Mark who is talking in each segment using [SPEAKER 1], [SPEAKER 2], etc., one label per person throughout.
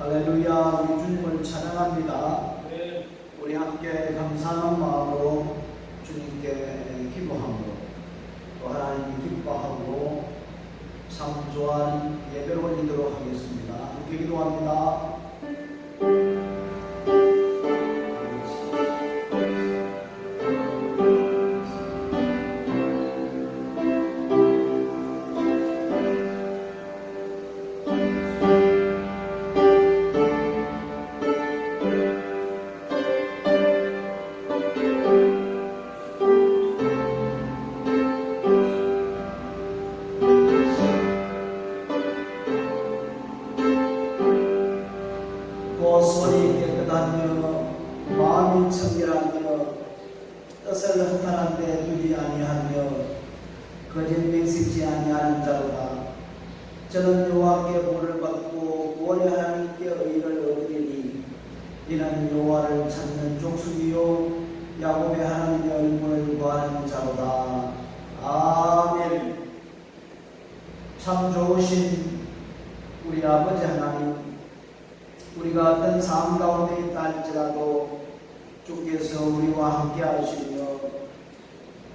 [SPEAKER 1] 할렐루야. 우리 주님을 찬양합니다. 우리 함께 감사하는 마음으로 주님께 기도함으로 또 하나님이 기뻐하고 참 좋아하는 예배로 올리도록 하겠습니다. 함께 기도합니다. 손이 깨끗하며 마음이 청결하며 뜻을 허탄한 데 두지 아니하며 거짓 맹세치 아니하는 자로다. 저는 여호와께 복을 받고 구원의 하나님께 의를 얻으리니 이는 여호와를 찾는 족속이요 야곱의 하나님의 얼굴을 구하는 자로다. 아멘. 참 좋으신 우리 아버지 하나님, 우리가 어떤 삶 가운데 있다 할지라도 주께서 우리와 함께 하시며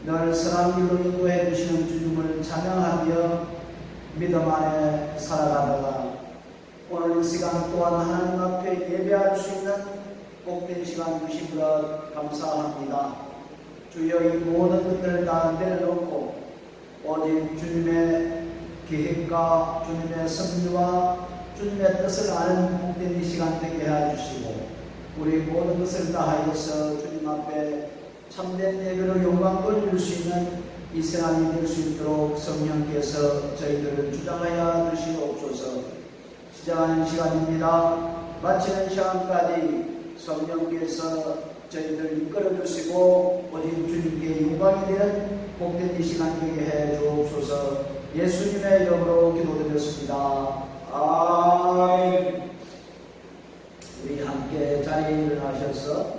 [SPEAKER 1] 늘 선한 길로 인도해 주시는 주님을 찬양하며 믿음 안에 살아가다가 오늘 이 시간 또한 하나님 앞에 예배할 수 있는 복된 시간 주신 것 감사합니다. 주여, 이 모든 것들을 다 내려놓고 오직 주님의 계획과 주님의 섭리와 주님의 뜻을 아는 복된 이 시간 되게 해주시고 우리 모든 것을 다하여서 주님 앞에 참된 예배로 영광 돌릴 수 있는 이 시간이 될 수 있도록 성령께서 저희들을 주장하여 주시옵소서. 시작하는 시간입니다. 마치는 시간까지 성령께서 저희들을 이끌어 주시고 오직 주님께 영광이 되는 복된 이 시간 되게 해 주옵소서. 예수님의 이름으로 기도드렸습니다. 아멘. 우리 함께 자리에 일어나셔서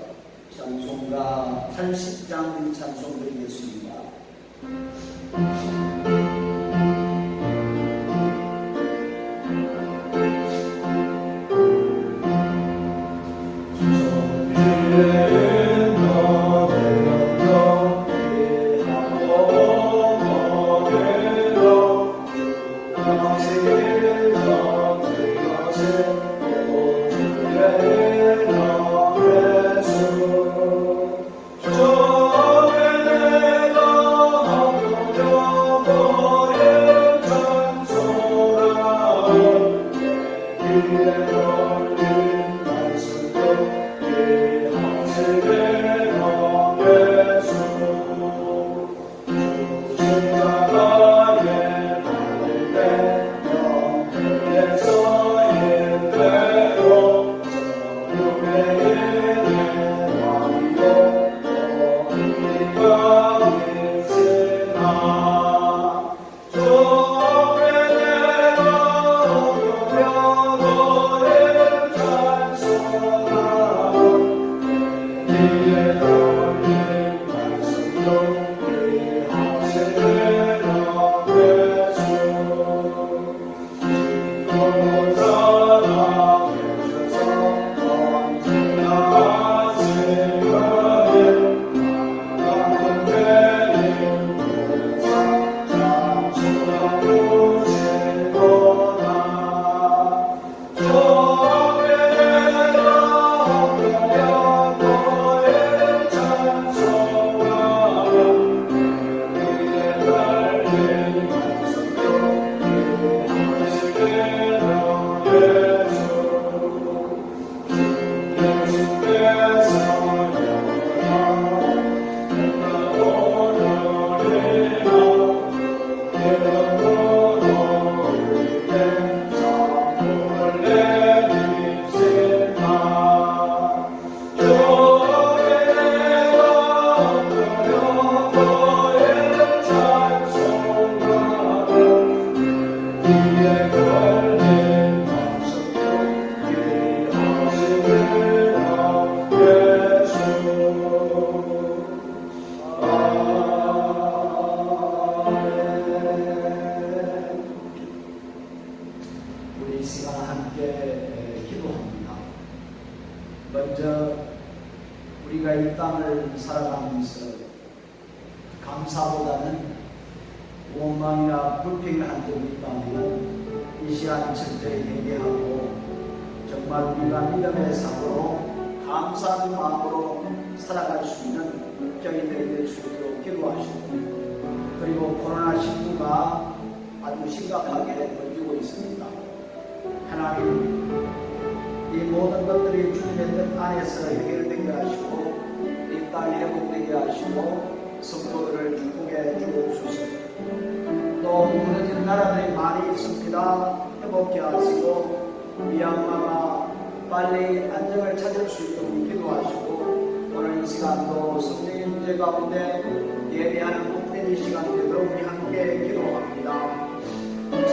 [SPEAKER 1] 찬송가 80장 찬송 드리겠습니다. 기도합니다. 먼저 우리가 이 땅을 살아가면서 감사보다는 원망이나 불평한 적이 있다면 이 시간 철저히 회개하고 정말 우리가 믿음의 사고로 감사하는 마음으로 살아갈 수 있는 저희들이 될 수 있도록 기도하시고, 그리고 코로나19가 아주 심각하게 번지고 있습니다. 하나님, 이 모든 것들이 주님의 뜻 안에서 해결되게 하시고 이 땅이 회복되게 하시고 성도들을 축복해 주옵소서. 또 무너진 나라들이 많이 있습니다. 회복해 하시고 미얀마가 빨리 안정을 찾을 수 있도록 기도하시고, 오늘 이 시간도 성령 예배 가운데 예배하는 복된 이 시간 되도록 우리 함께 기도합니다.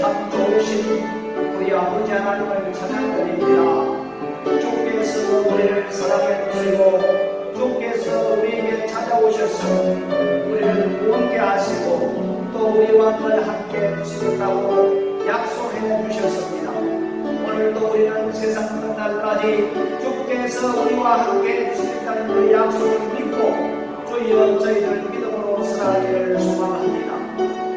[SPEAKER 1] 참 좋으신 우리 아버지 하나님을 찬양드립니다. 주께서 우리를 사랑해 주시고 주께서 우리에게 찾아오셔서 우리를 구원케 하시고 또 우리와 늘 함께 해주시겠다고 약속해 주셨습니다. 오늘도 우리는 세상 끝날까지 주께서 우리와 함께 해주시겠다는 그 약속을 믿고 주여 저희들 믿음으로 살아가기를 소망합니다.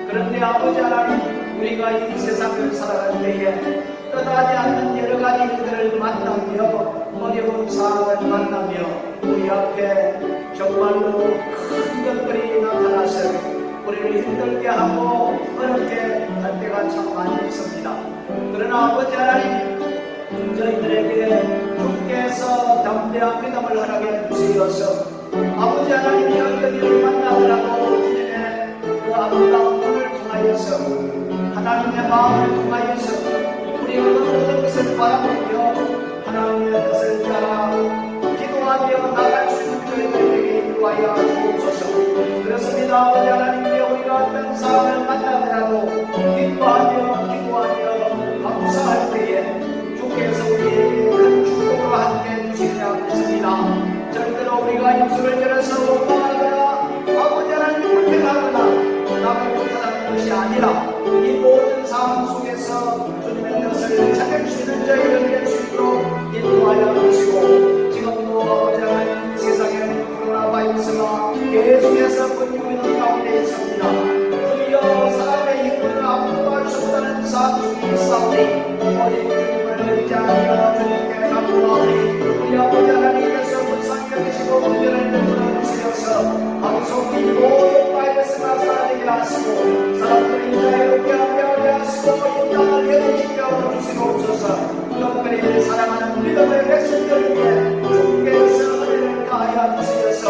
[SPEAKER 1] 그런데 아버지 하나님, 우리가 이 세상을 살아갈 때에 떠나지 않는 여러 가지 일들을 만나며 어려운 상황을 만나며 우리 앞에 정말로 큰 것들이 나타나서 우리를 힘들게 하고 어렵게 할 때가 참 많이 있습니다. 그러나 아버지 하나님, 저희들에게 주께서 담대한 믿음을 허락해 주시어서 아버지 하나님이 어떤 일을 만나더라도 주님의 그 아름다운 눈을 통하여서 하나님의 마음을 통하여서 우리가 그 모든 것을 바라보며 하나님의 뜻을 따라 기도하며 나갈 수 있는 저희들에게 인도하여 주옵소서. 그렇습니다. 아버지 하나님께 우리가 어떤 상황을 만나더라도 기뻐하며 기도하며 감사할 때에 주께서 우리에게 큰 축복으로 함께 해주시리라 믿습니다. 절대로 우리가 입술을 열어서 원망하거나 아버지 하나님 불평하거나 남을 불편하는 것이 아니라 이 모든 상황 속에서 주님의 뜻을 찾을 수 있는 저희를 될 수 있도록 인도하여 주시고, 지금도 아버지 하나님 세상에 코로나 바이러스가 계속해서 번지고 있는 가운데 있습니다. 주여 사람의 힘을 아무도 할 수 없다는 상황 속에 있사오니 오직 주님을 의지하여 주님께 간구하오니 우리 아버지 하나님께서 불쌍히 여기시고 문제를 베풀어 주시어서 방송이 모든 바이러스가 사라지게 하시고 사람들이 자유롭게 함께하게 하시고 이 땅을 회복시켜 주시옵소서. 특별히 사랑하는 믿음의 백성들을 위해 주께서 은혜를 가하여 주시어서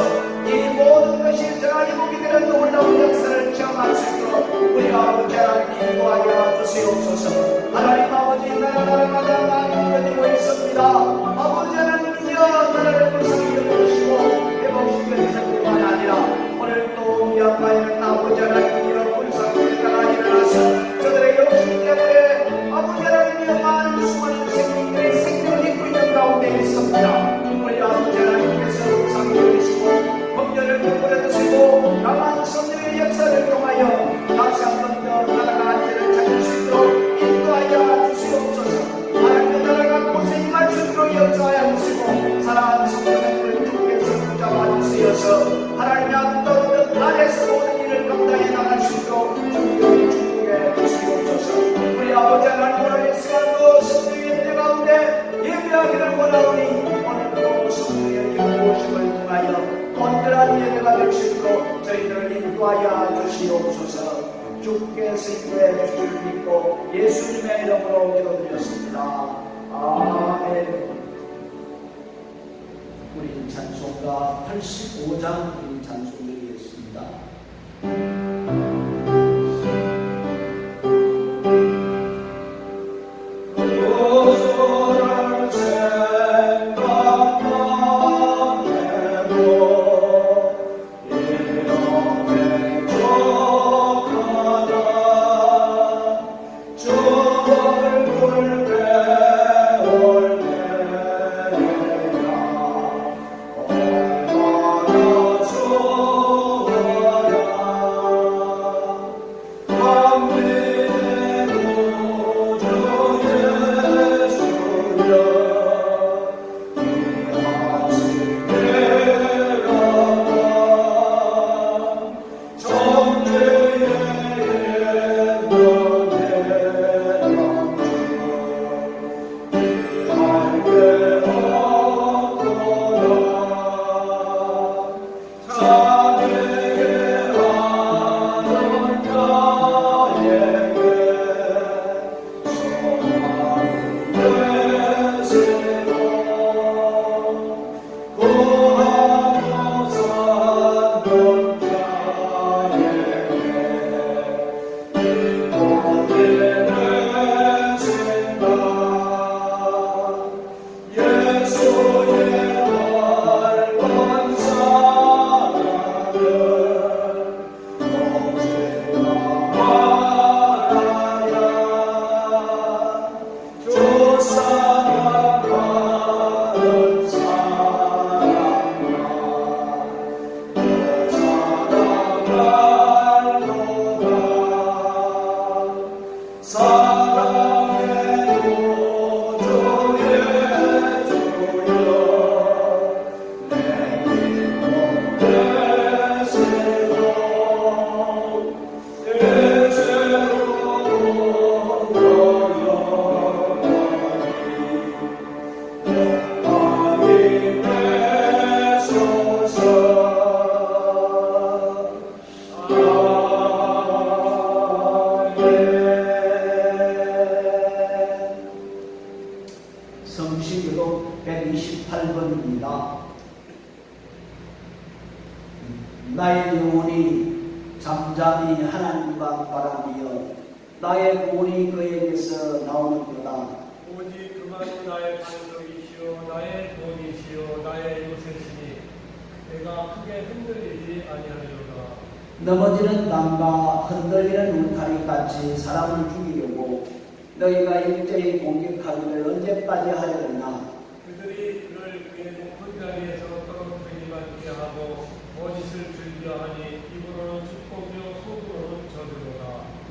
[SPEAKER 1] 이 모든 것이 저가 회복이 되는 놀라운 역사를 체험할 수 있도록 우리 아버지 하나님 인도하여 주시옵소서. 하나님 아버지, 나라마다 많이 무너지고 있습니다. 아버지 하나님이여 나라를 불쌍히 여겨주시고 회복시켜 주실 뿐만 아니라 오늘 또 미얀마에는 아버지 하나님이여 불쌍히 따라 일어나서 저들의 욕심 때문에 아버지 하나님이여 많은 수많은 생명들이 생명을 입고 있는 가운데 있습니다. 우리 아버지 하나님께서 불쌍히 여기시고 범죄를 베풀어 주시고 강한 성령의 역사를 통하여 다시 한 번 더 나라가 안전을 찾을 수 있도록 인도하여 주시옵소서. 하나님의 나라가 곳에 임할 수 있도록 역사하여 주시고 사랑하는 성도님을 주께서 붙잡아 주시어서 하나님의 아름다운 뜻 안에서 모든 일을 감당해 나갈 수 있도록 주님을 축복해 주시옵소서. 우리 아버지 하나님, 오늘 이 시간도 성령의 은혜 가운데 예배하기를 원하오니 오늘도 성령의 기도오심을 통하여 온전한 예배가 될 수 있도록 저희들을 인도하여 주시옵소서. 주께서 인도해 주실 믿고 예수님의 이름으로 기도드렸습니다. 아멘. 우리 찬송가 85장 우리 찬송 드리겠습니다.
[SPEAKER 2] 주
[SPEAKER 1] 성시교독 128번입니다. 나의 영혼이 잠잠히 하나님과 바라며 나의 구원이 그에게서 나오는도다.
[SPEAKER 2] 오직 그만이 나의 반석이시요 나의 구원이시요 나의 요새시니 내가 크게 흔들리지 아니하리로다.
[SPEAKER 1] 넘어지는 땅과 흔들리는 울타리같이 사람을 죽이려고 너희가 일제히 공격하기를 언제까지 하려느냐.
[SPEAKER 2] 그들이 그를 그의 높은 자리에서 떨어뜨리지 않게 하고 거짓을 즐겨하니 입으로는 축복이요 속으로는 저주로다.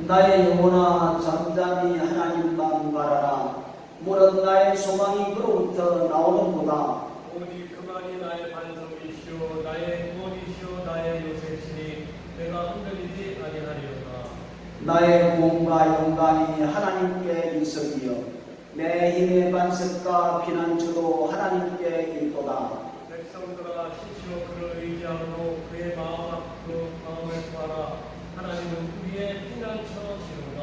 [SPEAKER 1] 나의 영혼아 잠잠히 하나님만 바라라. 물은 나의 소망이 그로부터 나오는도다.
[SPEAKER 2] 오직 그만이 나의 반석이시요 나의 구원이시요 나의 요새시니 내가 흔들리지 아니하리로다.
[SPEAKER 1] 나의 구원과 영광이 하나님께 있으며 내 힘의 반석과 피난처도 하나님께 있도다.
[SPEAKER 2] 백성들아 시시로 그를 의지하고 그의 마음을 구하라. 하나님은 우리의 피난처시로다.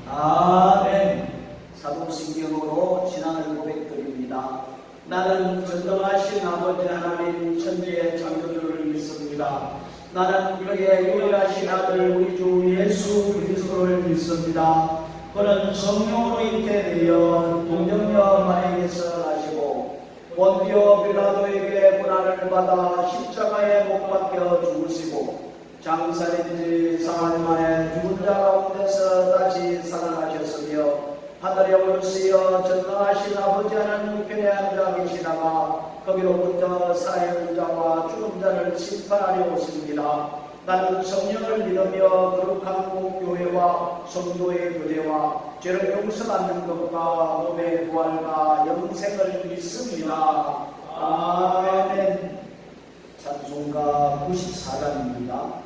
[SPEAKER 1] 아멘. 사도신경으로 신앙을 고백드립니다. 나는 전능하신 아버지 하나님 천지의 창조주를 믿습니다. 나는 그의 유일하신 아들 우리 주 예수 그리스도를 믿습니다. 그는 성령으로 잉태되어 동정녀 마리아에게서 나시고 본디오 빌라도에게 고난을 받아 십자가에 못 박혀 죽으시고 장사된 지 사흘 만에 죽은 자 가운데서 다시 살아나셨으며 하늘에 올르시어 전능하신 아버지 하나님 우편에 앉아 계시다가 거기로부터 살아있는 자와 죽은 자를 심판하려 오십니다. 나는 성령을 믿으며 거룩한 공교회와 성도의 교제와 죄를 용서받는 것과 몸의 부활과 영생을 믿습니다. 아멘. 찬송가 94장입니다.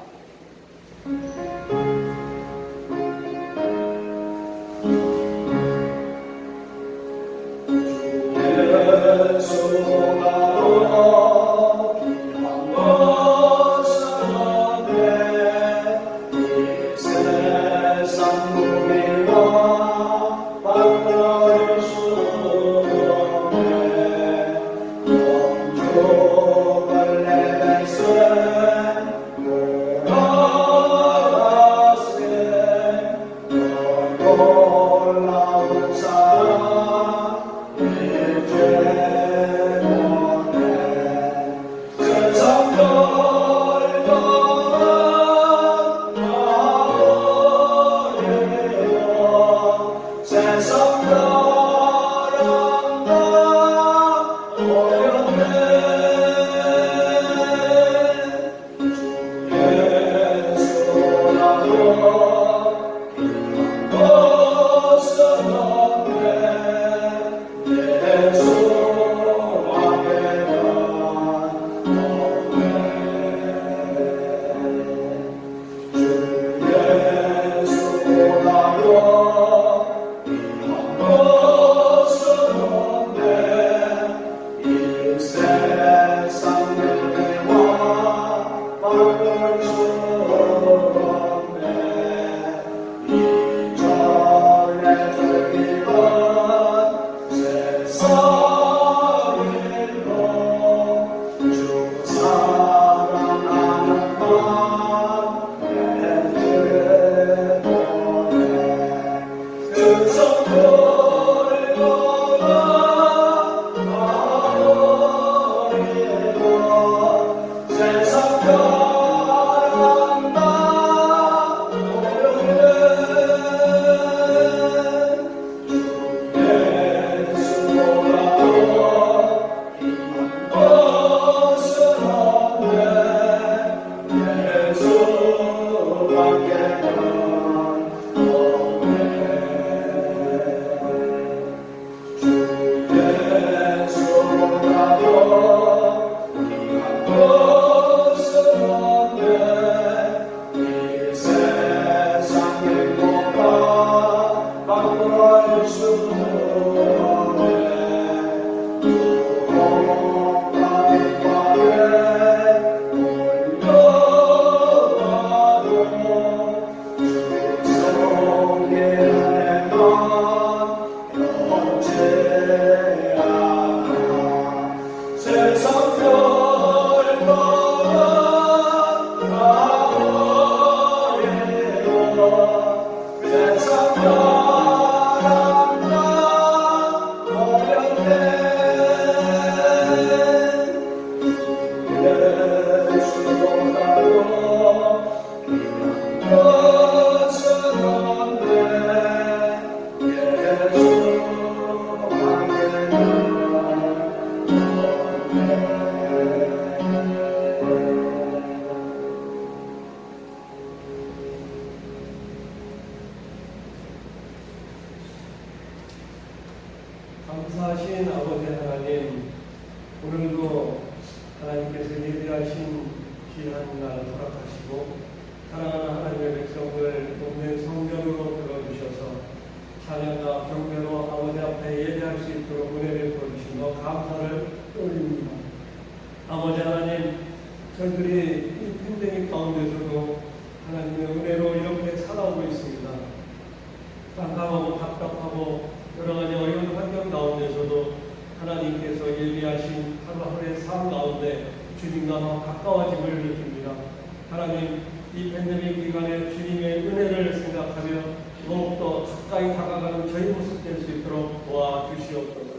[SPEAKER 2] 감사하신 아버지 하나님, 오늘도 하나님께서 예비하신 귀한 날 허락하시고 사랑하는 하나님의 백성을 돕는 성전으로 들어주셔서 찬양과 경배로 아버지 앞에 예배할 수 있도록 은혜를 베풀어주신 것 감사를 올립니다. 아버지 하나님, 저희들이 이 팬데믹 가운데서도 하나님의 은혜로 이렇게 살아오고 있습니다. 깜깜하고 답답하고 여러 가지 어려운 환경 가운데서도 하나님께서 예비하신 하루하루의 삶 가운데 주님과 더 가까워짐을 느낍니다. 하나님, 이 팬데믹 기간에 주님의 은혜를 생각하며 더욱더 가까이 다가가는 저희 모습 될 수 있도록 도와주시옵소서.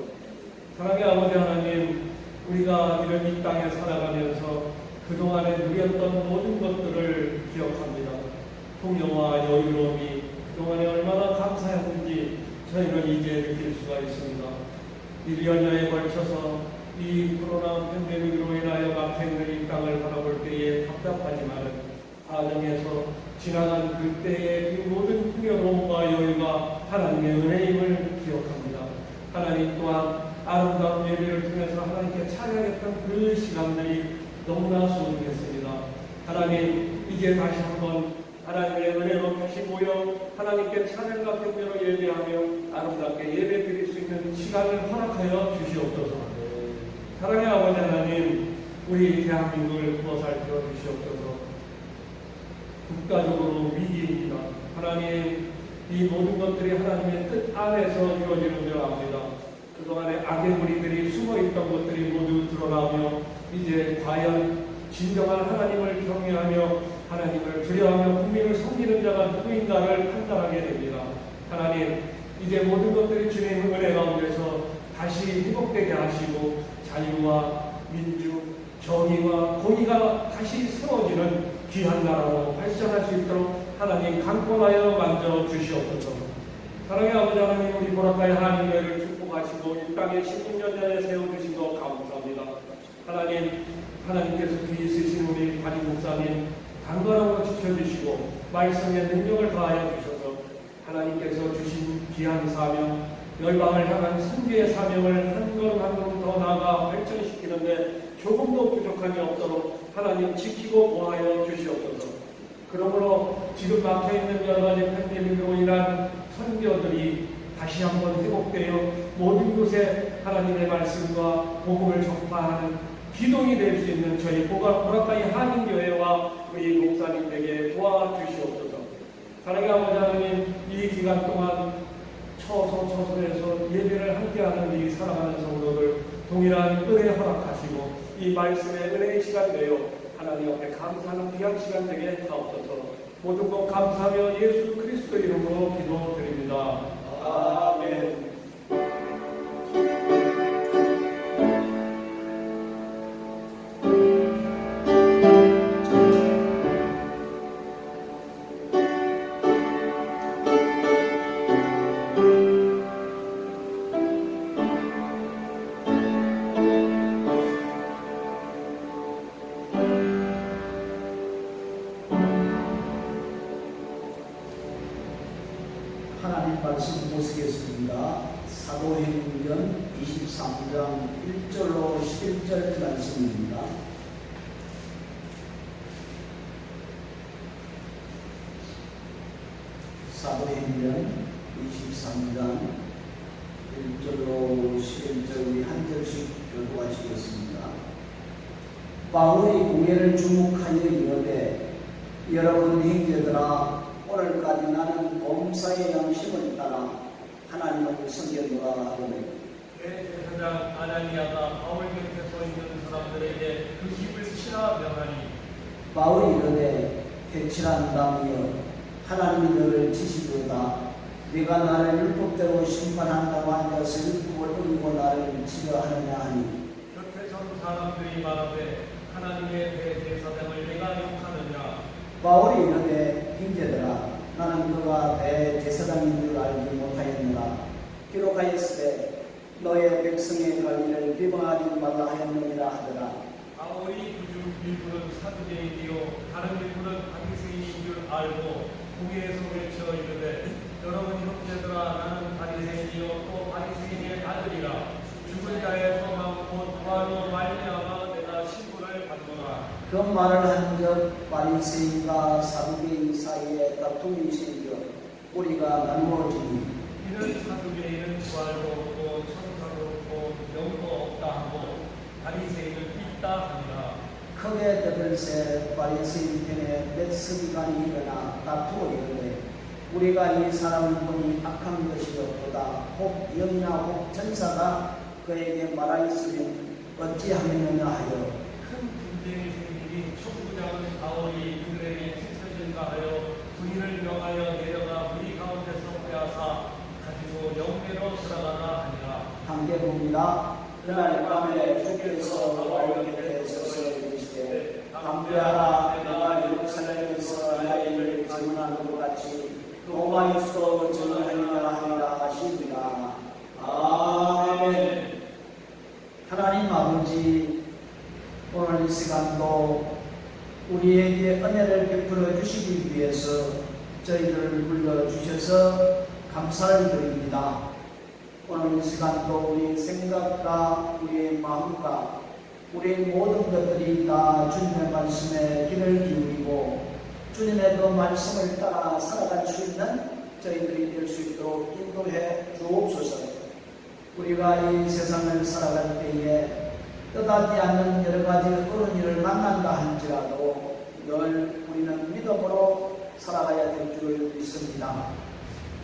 [SPEAKER 2] 사랑의 아버지 하나님, 우리가 이런 이 땅에 살아가면서 그동안에 누렸던 모든 것들을 기억합니다. 풍요와 여유로움이 그동안에 얼마나 감사했는지 저희는 이제 느낄 수가 있습니다. 1년여에 걸쳐서 이 코로나 팬데믹으로 인하여 막혀있는 이 땅을 바라볼 때에 답답하지만 가정에서 지나간 그때의 그 모든 풍요로움과 여유가 하나님의 은혜임을 기억합니다. 하나님 또한 아름다운 예배를 통해서 하나님께 찬양했던 그 시간들이 너무나 소중했습니다. 하나님, 이제 다시 한번 하나님의 은혜로 다시 모여 하나님께 찬양과 경배로 예배하며 아름답게 예배드릴 수 있는 시간을 허락하여 주시옵소서. 사랑의 아버지 하나님, 우리 대한민국을 보살펴 주시옵소서. 국가적으로 위기입니다. 하나님, 이 모든 것들이 하나님의 뜻 안에서 이루어지는 줄 압니다. 그동안에 악의 무리들이 숨어있던 것들이 모두 드러나며 이제 과연 진정한 하나님을 경외하며 하나님을 두려워하며 국민을 섬기는 자가 누구인가를 판단하게 됩니다. 하나님, 이제 모든 것들이 주님의 은혜 가운데서 다시 회복되게 하시고 자유와 민주, 정의와 공의가 다시 세워지는 귀한 나라로 발전할 수 있도록 하나님 강권하여 만져 주시옵소서. 사랑의 아버지 하나님, 우리 보라카의 하나님을 축복하시고 이 땅에 16년 세워주신 것 감사합니다. 하나님, 하나님께서 귀 있으신 우리 담임 목사님 강건함으로 지켜주시고 말씀의 능력을 더하여 주셔서 하나님께서 주신 귀한 사명, 열방을 향한 선교의 사명을 한 걸음 한 걸음 더 나아가 발전시키는데 조금도 부족함이 없도록 하나님 지키고 보하여 주시옵소서. 그러므로 지금 막혀있는 여러 가지 팬데믹으로 인한 선교들이 다시 한번 회복되어 모든 곳에 하나님의 말씀과 복음을 전파하는 기동이 될 수 있는 저희 보라카이 한인교회와 우리 목사님에게 도와주시옵소서. 사랑의 아버지 하나님, 이 기간 동안 처소에서 예배를 함께하는 이 사랑하는 성도들 동일한 은혜 허락하시고 이 말씀의 은혜의 시간 되어 하나님 앞에 감사하는 귀한 시간 되게 하옵소서. 모든 것 감사하며 예수 그리스도 이름으로 기도드립니다. 아멘.
[SPEAKER 1] 하나님 말씀 보시겠습니다. 사도행전 23장 1절로 11절 말씀입니다. 사도행전 23장 1 바울이 공예를 주목하여 이르되 여러분 형제들아 오늘까지 나는 범사의 양심을 따라 하나님을 섬겼노라 하더니
[SPEAKER 2] 대제사장 아나니아가 바울 곁에 서 있는 사람들에게 그 힘을 치라 명하니
[SPEAKER 1] 바울이 이르되 대칠한 담이여 하나님이 너를 치시도다 네가 나를 율법대로 심판한다고 한 것을 율법을 어기고 나를 치려 하느냐 하니
[SPEAKER 2] 곁에 선 사람들이 말하되 하나님의 대제사장을 내가 욕하느냐
[SPEAKER 1] 바울이 이르되 형제들아 나는 그가 대제사장인 줄 알지 못하였노라 기록하였으되 너의 백성의 관리를 비방하지 말라 하였느니라 하더라.
[SPEAKER 2] 바울이 그중 일부는 사두개인이요 다른 일부는 바리새인인 줄 알고 공회에서 외쳐 이르되 여러분 형제들아 나는 바리새인이요 또 바리새인의 아들이라 죽은 자의 소망 곧 부활로 말미암아 내가 신분을 받노라.
[SPEAKER 1] 그 말을 한즉 바리새인과 사두개인 사이에 다툼이 생겨 우리가 나누어지니
[SPEAKER 2] 이는 사두개인은 부활도 없고 천사도 없고 영도 없다 하고 바리새인은 있다 하니라.
[SPEAKER 1] 크게 떠들새 바리새인 편에 몇 서기관이 일어나 다투어 이르되 우리가 이 사람을 보니 악한 것이 없도다 혹 영이나 혹 천사가 그에게 말하였으면 어찌하겠느냐 하여
[SPEAKER 2] 큰 분쟁이 생기니 총부장은 바울이 그들에게 찢어질까 하여 군인을 명하여 내려가 무리 가운데서 빼앗아 가지고 영내로 들어가라 하니라.
[SPEAKER 1] 함께 봅니다. 그날 밤에 주께서 바울 곁에 서서 이르시되 담대하라 내가 예루살렘에서 나의 일을 증언한 것 같이 로마에서도 증언하리라 하니라 하시니라. 아멘. 하나님 아버지 오늘 이 시간도 우리에게 은혜를 베풀어 주시기 위해서 저희들을 불러주셔서 감사를 드립니다. 오늘 이 시간도 우리의 생각과 우리의 마음과 우리의 모든 것들이 다 주님의 말씀에 귀를 기울이고 주님의 그 말씀을 따라 살아갈 수 있는 저희들이 될 수 있도록 인도해 주옵소서. 우리가 이 세상을 살아갈 때에 뜻하지 않는 여러 가지 어려운 일을 만난다 할지라도 늘 우리는 믿음으로 살아가야 될 줄 믿습니다.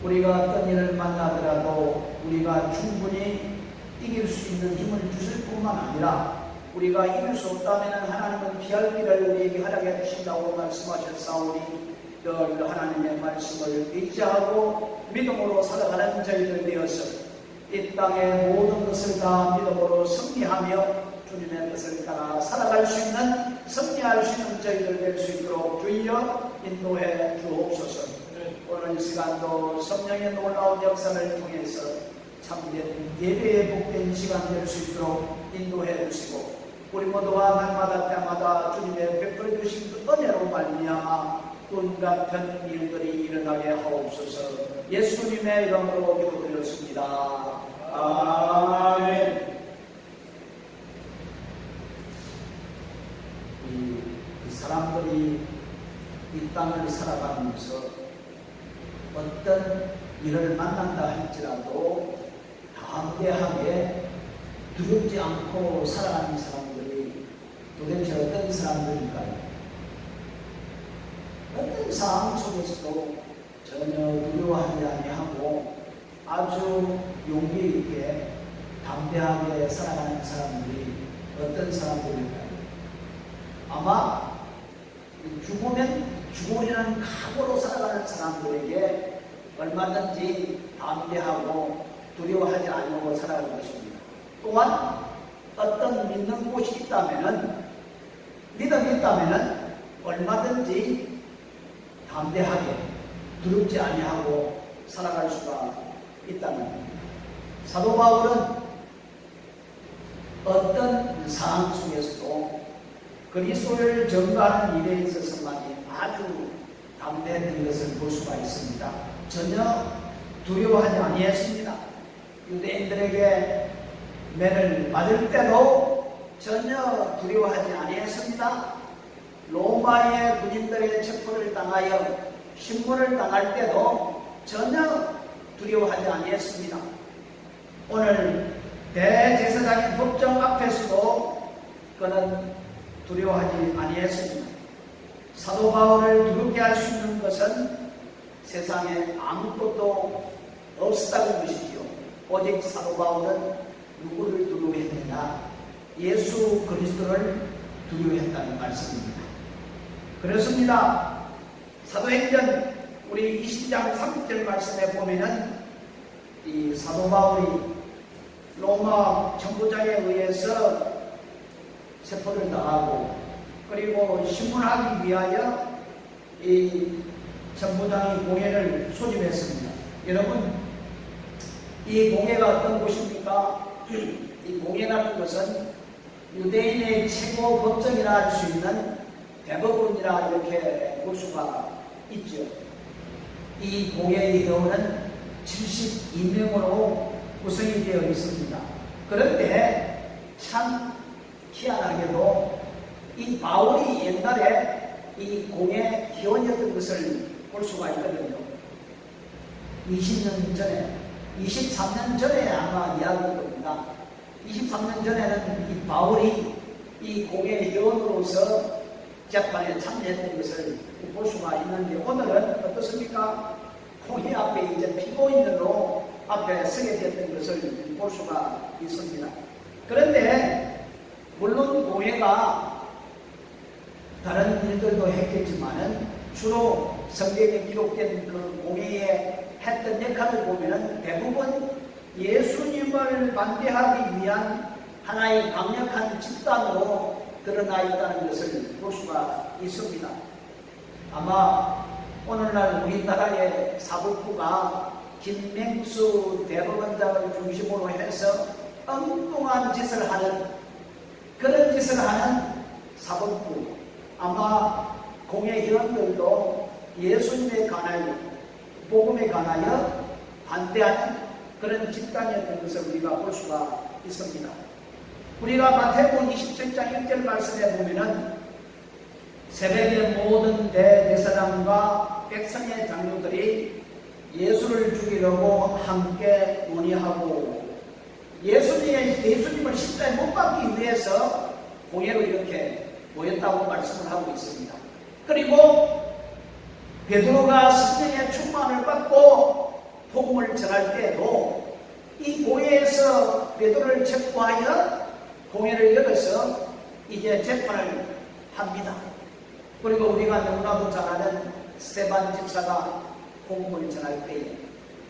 [SPEAKER 1] 우리가 어떤 일을 만나더라도 우리가 충분히 이길 수 있는 힘을 주실 뿐만 아니라 우리가 이길 수 없다면 하나님은 피할 길을 우리에게 허락해 주신다고 말씀하셨사오니 늘 하나님의 말씀을 의지하고 믿음으로 살아가는 저희들 되어서 이 땅의 모든 것을 다 믿음으로 승리하며 주님의 뜻을 따라 살아갈 수 있는 승리할 수 있는 저희들 될 수 있도록 주여 인도해 주옵소서. 오늘 이 시간도 성령의 놀라운 역사를 통해서 참된 예배의 복된 시간 될 수 있도록 인도해 주시고 우리 모두가 날마다 때마다 주님의 베풀어 주신 그 은혜로 말미암아 꿈 같은 일들이 일어나게 하옵소서. 예수님의 이름으로 기도드렸습니다. 아멘. 이 사람들이 이 땅을 살아가면서 어떤 일을 만난다 할지라도 담대하게 두렵지 않고 살아가는 사람들이 도대체 어떤 사람들일까요? 어떤 상황 속에서도 전혀 두려워하지 아니하고 아주 용기 있게 담대하게 살아가는 사람들이 어떤 사람들일까요? 아마 죽으면 죽으리라는 각오로 살아가는 사람들에게 얼마든지 담대하고 두려워하지 않고 살아갈 것입니다. 또한 어떤 믿는 곳이 있다면은 믿음이 있다면은 얼마든지 담대하게 두렵지 아니하고 살아갈 수가 있다는 겁니다. 사도 바울은 어떤 상황 속에서도 그리스도를 전가하는 일에 있어서만이 아주 담대했던 것을 볼 수가 있습니다. 전혀 두려워하지 아니했습니다. 유대인들에게 매를 맞을 때도 전혀 두려워하지 아니했습니다. 로마의 군인들의 체포를 당하여 신문을 당할 때도 전혀 두려워하지 아니했습니다. 오늘 대제사장의 법정 앞에서도 그는 두려워하지 아니했습니다. 사도 바울을 두렵게 할 수 있는 것은 세상에 아무것도 없었다는 것이지요. 오직 사도 바울은 누구를 두려워했느냐? 예수 그리스도를 두려워했다는 말씀입니다. 그렇습니다. 사도행전 우리 20장 30절 말씀에 보면은 이 사도 바울이 로마 정부장에 의해서 체포를 당하고 그리고 신문하기 위하여 이 정부장이 공회를 소집했습니다. 여러분, 이 공회가 어떤 곳입니까? 이 공회라는 것은 유대인의 최고 법정이라 할 수 있는 대법원이라 이렇게 볼 수가 있죠. 이 공회의 회원은 72명으로 구성이 되어 있습니다. 그런데 참 희한하게도 이 바울이 옛날에 이 공회 회원이었던 것을 볼 수가 있거든요. 20년 전에, 23년 전에 아마 이야기일 겁니다. 23년 전에는 이 바울이 이 공회 회원으로서 재판에 참여했던 것을 볼 수가 있는데 오늘은 어떻습니까? 공회 앞에 이제 피고인으로 앞에 서게 됐던 것을 볼 수가 있습니다. 그런데 물론 공회가 다른 일들도 했겠지만은 주로 성경에 기록된 그 공회에 했던 역할을 보면은 대부분 예수님을 반대하기 위한 하나의 강력한 집단으로 드러나 있다는 것을 볼 수가 있습니다. 아마 오늘날 우리나라의 사법부가 김맹수 대법원장을 중심으로 해서 엉뚱한 짓을 하는 그런 짓을 하는 사법부, 아마 공회 회원들도 예수님에 관하여 복음에 관하여 반대하는 그런 집단이었던 것을 우리가 볼 수가 있습니다. 우리가 마태복음 27장 1절 말씀에 보면은 새벽에 모든 대제사장과 백성의 장로들이 예수를 죽이려고 함께 논의하고 예수님을 십자가에 못 박기 위해서 공회로 이렇게 모였다고 말씀을 하고 있습니다. 그리고 베드로가 성령의 충만을 받고 복음을 전할 때에도 이 공회에서 베드로를 체포하여 공회를 열어서 이제 재판을 합니다. 그리고 우리가 너무나도 잘 아는 스데반 집사가 복음을 전할 때에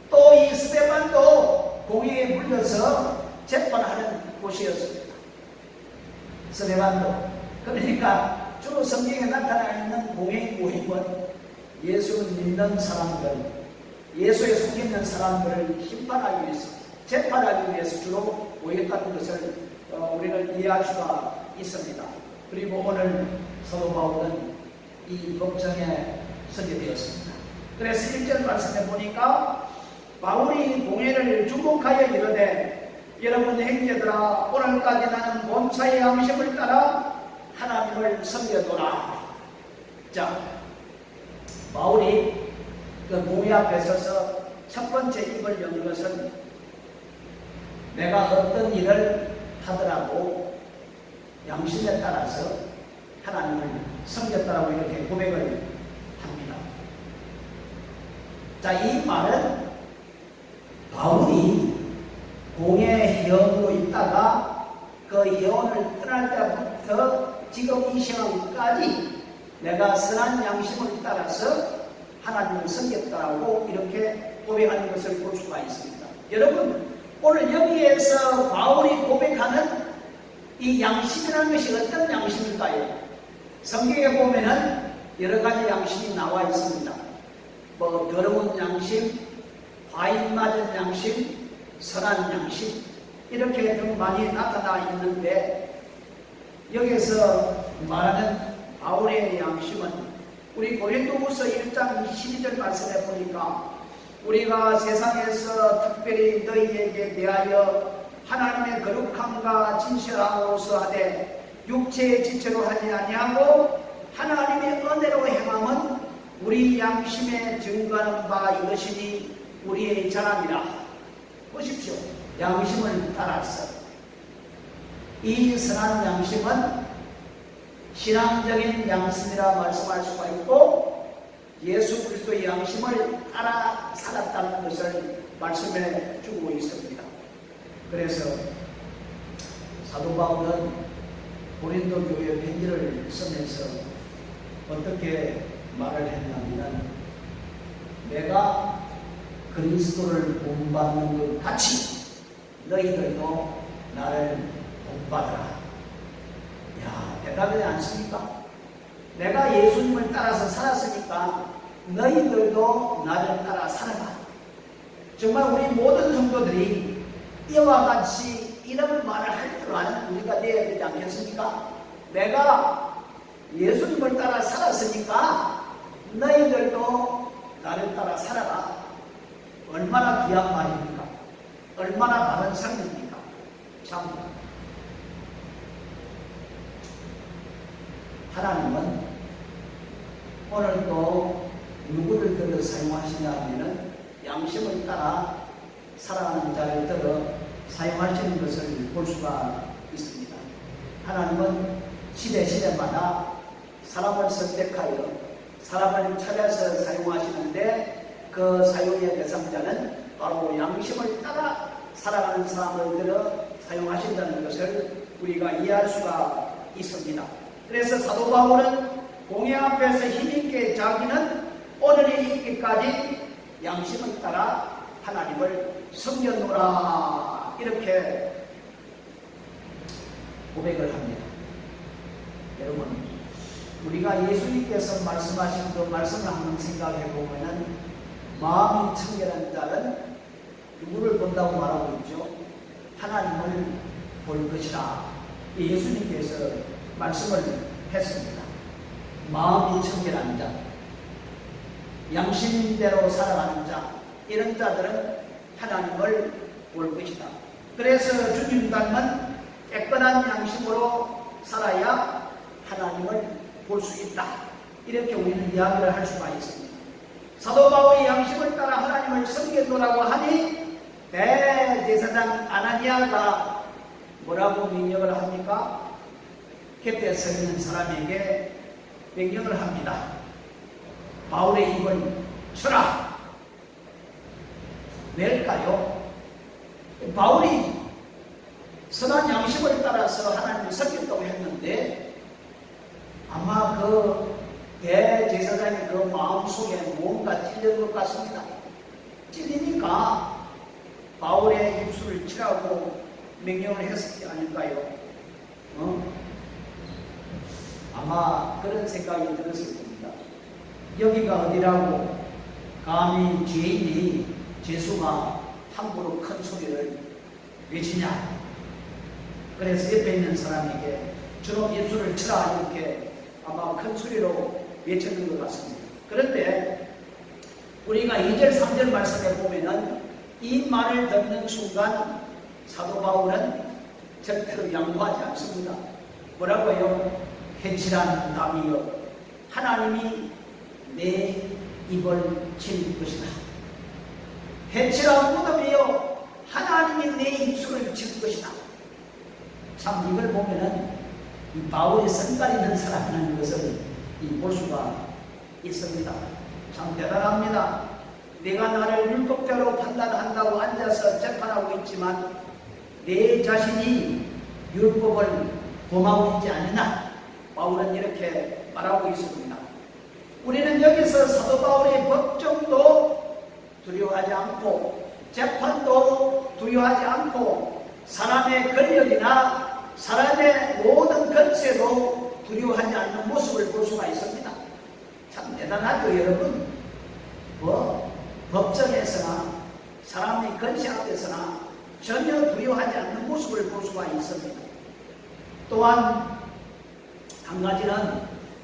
[SPEAKER 1] 또 이 스데반도 공회에 물려서 재판하는 곳이었습니다. 스데반도. 그러니까 주로 성경에 나타나 있는 공회의 모임은 예수를 믿는 사람들, 예수에 속해 있는 사람들을 심판하기 위해서, 재판하기 위해서 주로 모였다는 것을 우리는 이해할 수가 있습니다. 그리고 오늘 사도 바울은 이 법정에 서게 되었습니다. 그래서 1절 말씀에 보니까 바울이 공회를 주목하여 이르되 여러분 형제들아 오늘까지 나는 본차의 양심을 따라 하나님을 섬겨도라. 자, 바울이 그 공회 앞에 서서 첫 번째 입을 연 것은 내가 어떤 일을 하더라도 양심에 따라서 하나님을 섬겼다라고 이렇게 고백을 합니다. 자, 이 말은 바울이 공회 회원으로 있다가 그 회원을 떠날 때부터 지금 이 시간까지 내가 선한 양심을 따라서 하나님을 섬겼다라고 이렇게 고백하는 것을 볼 수가 있습니다. 여러분, 오늘 여기에서 바울이 고백하는 이 양심이라는 것이 어떤 양심일까요? 성경에 보면은 여러 가지 양심이 나와 있습니다. 뭐 더러운 양심, 과인 맞은 양심, 선한 양심 이렇게 좀 많이 나타나 있는데 여기서 말하는 바울의 양심은 우리 고린도후서 1장 22절 말씀에 보니까 우리가 세상에서 특별히 너희에게 대하여 하나님의 거룩함과 진실함으로써 하되 육체의 지체로 하지 아니하고 하나님의 은혜로 행함은 우리 양심에 증거하는 바 이것이니 우리의 자랑이라. 보십시오. 양심을 따라서 이 선한 양심은 신앙적인 양심이라 말씀할 수가 있고 예수 그리스도의 양심을 따라 살았다는 것을 말씀해 주고 있습니다. 그래서 사도 바울은 고린도 교회 편지를 쓰면서 어떻게 말을 했냐면 내가 그리스도를 본받는 것 같이 너희들도 나를 본받으라. 야, 대단하지 않습니까? 내가 예수님을 따라서 살았으니까 너희들도 나를 따라 살아라. 정말 우리 모든 성도들이 이와 같이 이런 말을 할 줄 아는 우리가 되어야 되지 않겠습니까? 내가 예수님을 따라 살았으니까 너희들도 나를 따라 살아라. 얼마나 귀한 말입니까? 얼마나 바른 삶입니까? 참 하나님은 오늘도 누구를 들어 사용하시냐 하면은 양심을 따라 살아가는 자를 들어 사용하시는 것을 볼 수가 있습니다. 하나님은 시대마다 사람을 선택하여 사람을 찾아서 사용하시는데 그 사용의 대상자는 바로 양심을 따라 살아가는 사람을 들어 사용하신다는 것을 우리가 이해할 수가 있습니다. 그래서 사도 바울은 공회 앞에서 힘있게 자기는 오늘에 있기까지 양심을 따라 하나님을 섬겼노라 이렇게 고백을 합니다. 여러분, 우리가 예수님께서 말씀하신 그 말씀을 한번 생각해 보면은 마음이 청결한 자는 누구를 본다고 말하고 있죠? 하나님을 볼 것이라 예수님께서 말씀을 했습니다. 마음이 청결한 자, 양심대로 살아가는 자, 이런 자들은 하나님을 볼 것이다. 그래서 주님 닮은 깨끗한 양심으로 살아야 하나님을 볼 수 있다. 이렇게 우리는 이야기를 할 수가 있습니다. 사도 바울이 양심을 따라 하나님을 섬겼노라고 하니 대제사장 아나니아가 뭐라고 명령을 합니까? 곁에 서 있는 사람에게 명령을 합니다. 바울의 입을 쳐라. 왜일까요? 바울이 선한 양심을 따라서 하나님을 섬겼다고 했는데 아마 그 대제사장의 그 마음속에 뭔가 찔린 것 같습니다. 찔리니까 바울의 입술을 치라고 명령을 했지 않을까요? 아마 그런 생각이 들었을 겁니다. 여기가 어디라고 감히 죄인이 죄수가 함부로 큰 소리를 외치냐. 그래서 옆에 있는 사람에게 저놈 입술을 치라 이렇게 아마 큰 소리로 외쳤는 것 같습니다. 그런데 우리가 2절 3절 말씀에 보면은 이 말을 듣는 순간 사도 바울은 절대로 양보하지 않습니다. 뭐라고요? 해칠한 담이여 하나님이 내 입을 칠 것이다. 해칠한 무덤이여 하나님이 내 입술을 칠 것이다. 참 이걸 보면은 이 바울이 성깔 있는 사람이라는 것을 볼 수가 있습니다. 참 대단합니다. 내가 나를 율법대로 판단한다고 앉아서 재판하고 있지만 내 자신이 율법을 범하고 있지 않느냐? 바울은 이렇게 말하고 있습니다. 우리는 여기서 사도 바울의 법정도 두려워하지 않고 재판도 두려워하지 않고 사람의 권력이나 사람의 모든 권세도 두려워하지 않는 모습을 볼 수가 있습니다. 참 대단하죠, 여러분. 법정에서나 사람의 권세 앞에서나 전혀 두려워하지 않는 모습을 볼 수가 있습니다. 또한 한 가지는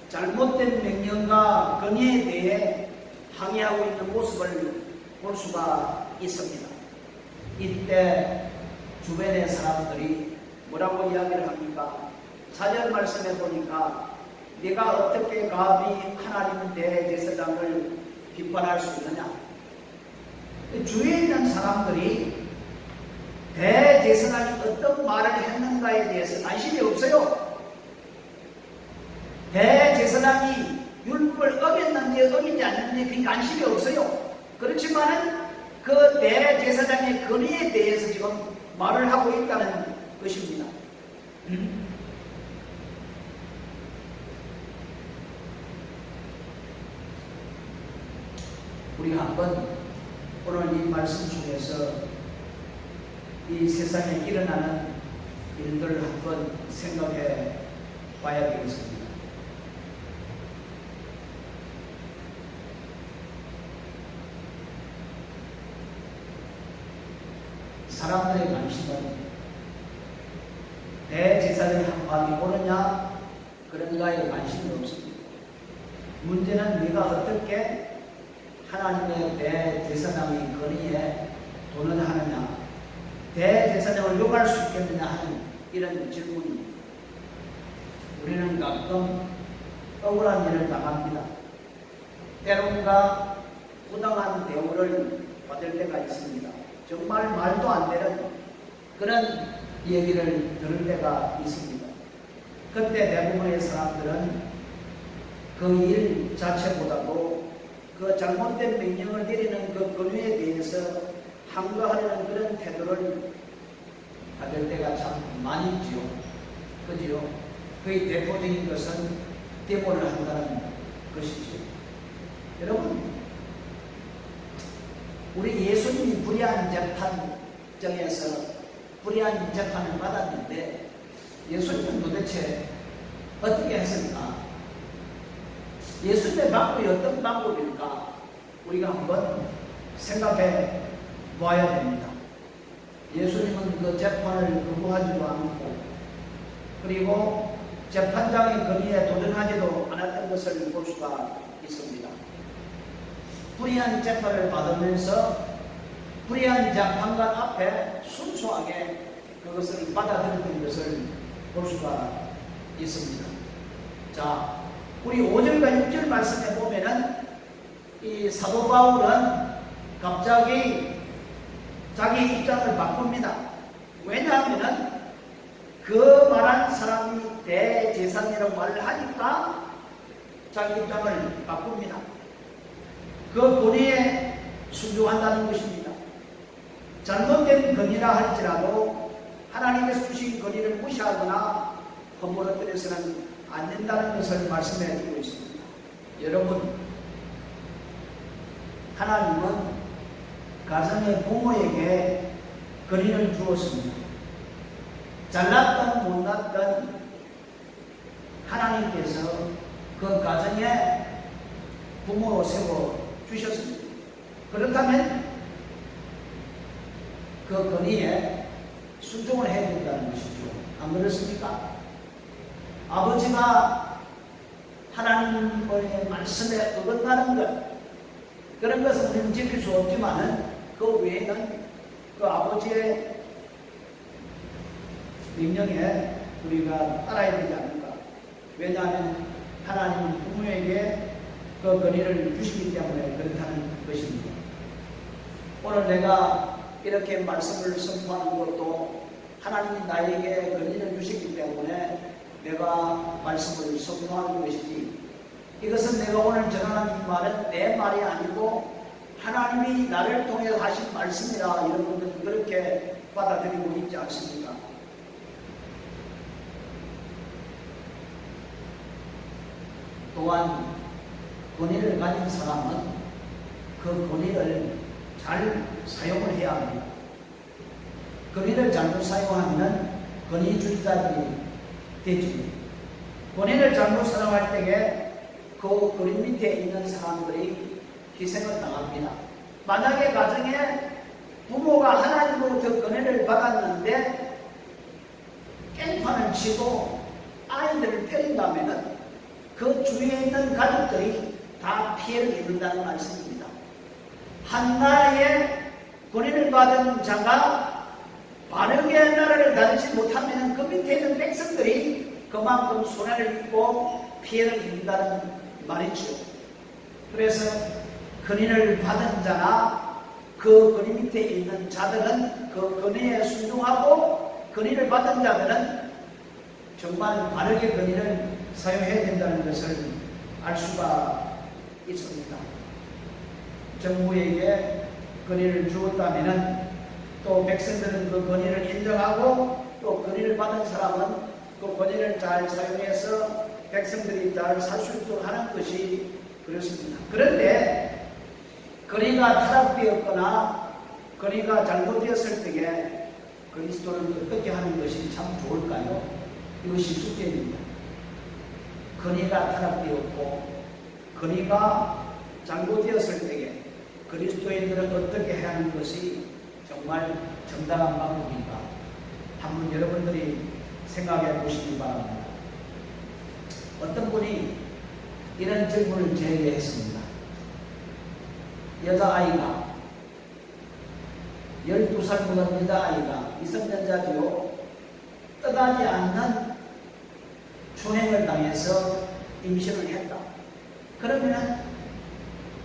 [SPEAKER 1] 잘못된 명령과 건의에 대해 항의하고 있는 모습을 볼 수가 있습니다. 이때 주변의 사람들이 뭐라고 이야기를 합니까? 4절 말씀에 보니까 네가 어떻게 감히 하나님 대제사장을 비판할 수 있느냐? 주위에 있는 사람들이 대제사장이 어떤 말을 했는가에 대해서 관심이 없어요. 대제사장이 율법을 어겼는지 어기지 않는지 그 관심이 없어요. 그렇지만은 그 대제사장의 권위에 대해서 지금 말을 하고 있다는 것입니다. 우리가 한번 오늘 이 말씀 중에서 이 세상에 일어나는 일들을 한번 생각해 봐야 되겠습니다. 사람들의 관심은 대제사장이 한 말이 옳으냐 그런가에 관심이 없습니다. 문제는 네가 어떻게 하나님의 대제사장의 권위에 도전하느냐, 대제사장을 욕할 수 있겠느냐 하는 이런 질문입니다. 우리는 가끔 억울한 일을 당합니다. 때론가 부당한 대우를 받을 때가 있습니다. 정말 말도 안 되는 그런 얘기를 들을 때가 있습니다. 그때 대부분의 사람들은 그 일 자체보다도 그 잘못된 명령을 내리는 그 권위에 대해서 항거하려는 그런 태도를 가질 때가 참 많이 있지요. 그지요? 그의 대표적인 것은 데모를 한다는 것이죠. 여러분, 우리 예수님이 불의한 재판정에서 불의한 재판을 받았는데 예수님은 도대체 어떻게 했을까? 예수님의 방법이 어떤 방법일까? 우리가 한번 생각해 봐야 됩니다. 예수님은 그 재판을 거부하지도 않고 그리고 재판장의 권위에 도전하지도 않았던 것을 볼 수가 있습니다. 불의한 재판을 받으면서 불의한 재판관 앞에 순수하게 그것을 받아들였던 것을 볼 수가 있습니다. 자, 우리 5절과 6절 말씀에 보면은 이 사도 바울은 갑자기 자기 입장을 바꿉니다. 왜냐하면은 그 말한 사람이 대제사장이라고 말을 하니까 자기 입장을 바꿉니다. 그 권위에 순종한다는 것입니다. 잘못된 권위라 할지라도 하나님께서 주신 권위를 무시하거나 허물어뜨려서는 안 된다는 것을 말씀해 주고 있습니다. 여러분, 하나님은 가정의 부모에게 권위를 주었습니다. 잘났든 못났든 하나님께서 그 가정에 부모로 세워 주셨습니다. 그렇다면 그 권위에 순종을 해야 된다는 것이죠. 안 그렇습니까? 아버지가 하나님의 말씀에 어긋나는 것, 그런 것은 우리는 지킬 수 없지만은 그 외에는 그 아버지의 명령에 우리가 따라야 되지 않을까. 왜냐하면 하나님은 부모에게 그 권위를 주시기 때문에 그렇다는 것입니다. 오늘 내가 이렇게 말씀을 선포하는 것도 하나님이 나에게 권위를 주시기 때문에 내가 말씀을 선포하는 것이지, 이것은 내가 오늘 전하는 이 말은 내 말이 아니고 하나님이 나를 통해 하신 말씀이라 여러분들은 그렇게 받아들이고 있지 않습니까? 또한 권위를 가진 사람은 그 권위를 잘 사용을 해야 합니다. 권위를 잘못 사용하면 권위주의자들이 되지. 권위를 잘못 사용할 때에 그 권위 밑에 있는 사람들이 희생을 당합니다. 만약에 가정에 부모가 하나님으로부터 권위를 받았는데 깽판을 치고 아이들을 때린다면 그 주위에 있는 가족들이 다 피해를 입는다는 말씀입니다. 한 나라에 권위를 받은 자가 바르게 나라를 다루지 못하면 그 밑에 있는 백성들이 그만큼 손해를 입고 피해를 입는다는 말이죠. 그래서 권위를 받은 자나 그 권위 밑에 있는 자들은 그 권위에 순종하고, 권위를 받은 자들은 정말 바르게 권위를 사용해야 된다는 것을 알 수가 있습니다. 정부에게 건의를 주었다면 또 백성들은 그 건의를 인정하고 또 건의를 받은 사람은 그 건의를 잘 사용해서 백성들이 잘 살 수 있도록 하는 것이 그렇습니다. 그런데 건의가 타락되었거나 건의가 잘못되었을 때에 그리스도는 어떻게 하는 것이 참 좋을까요? 이것이 숙제입니다. 건의가 타락되었고 건의가 잘못되었을 때에 그리스도인들은 어떻게 해야 하는 것이 정말 정당한 방법인가? 한번 여러분들이 생각해 보시기 바랍니다. 어떤 분이 이런 질문을 제게 했습니다. 여자아이가 12살 먹은 여자아이가 미성년자지요 떠나지 않는 추행을 당해서 임신을 했다. 그러면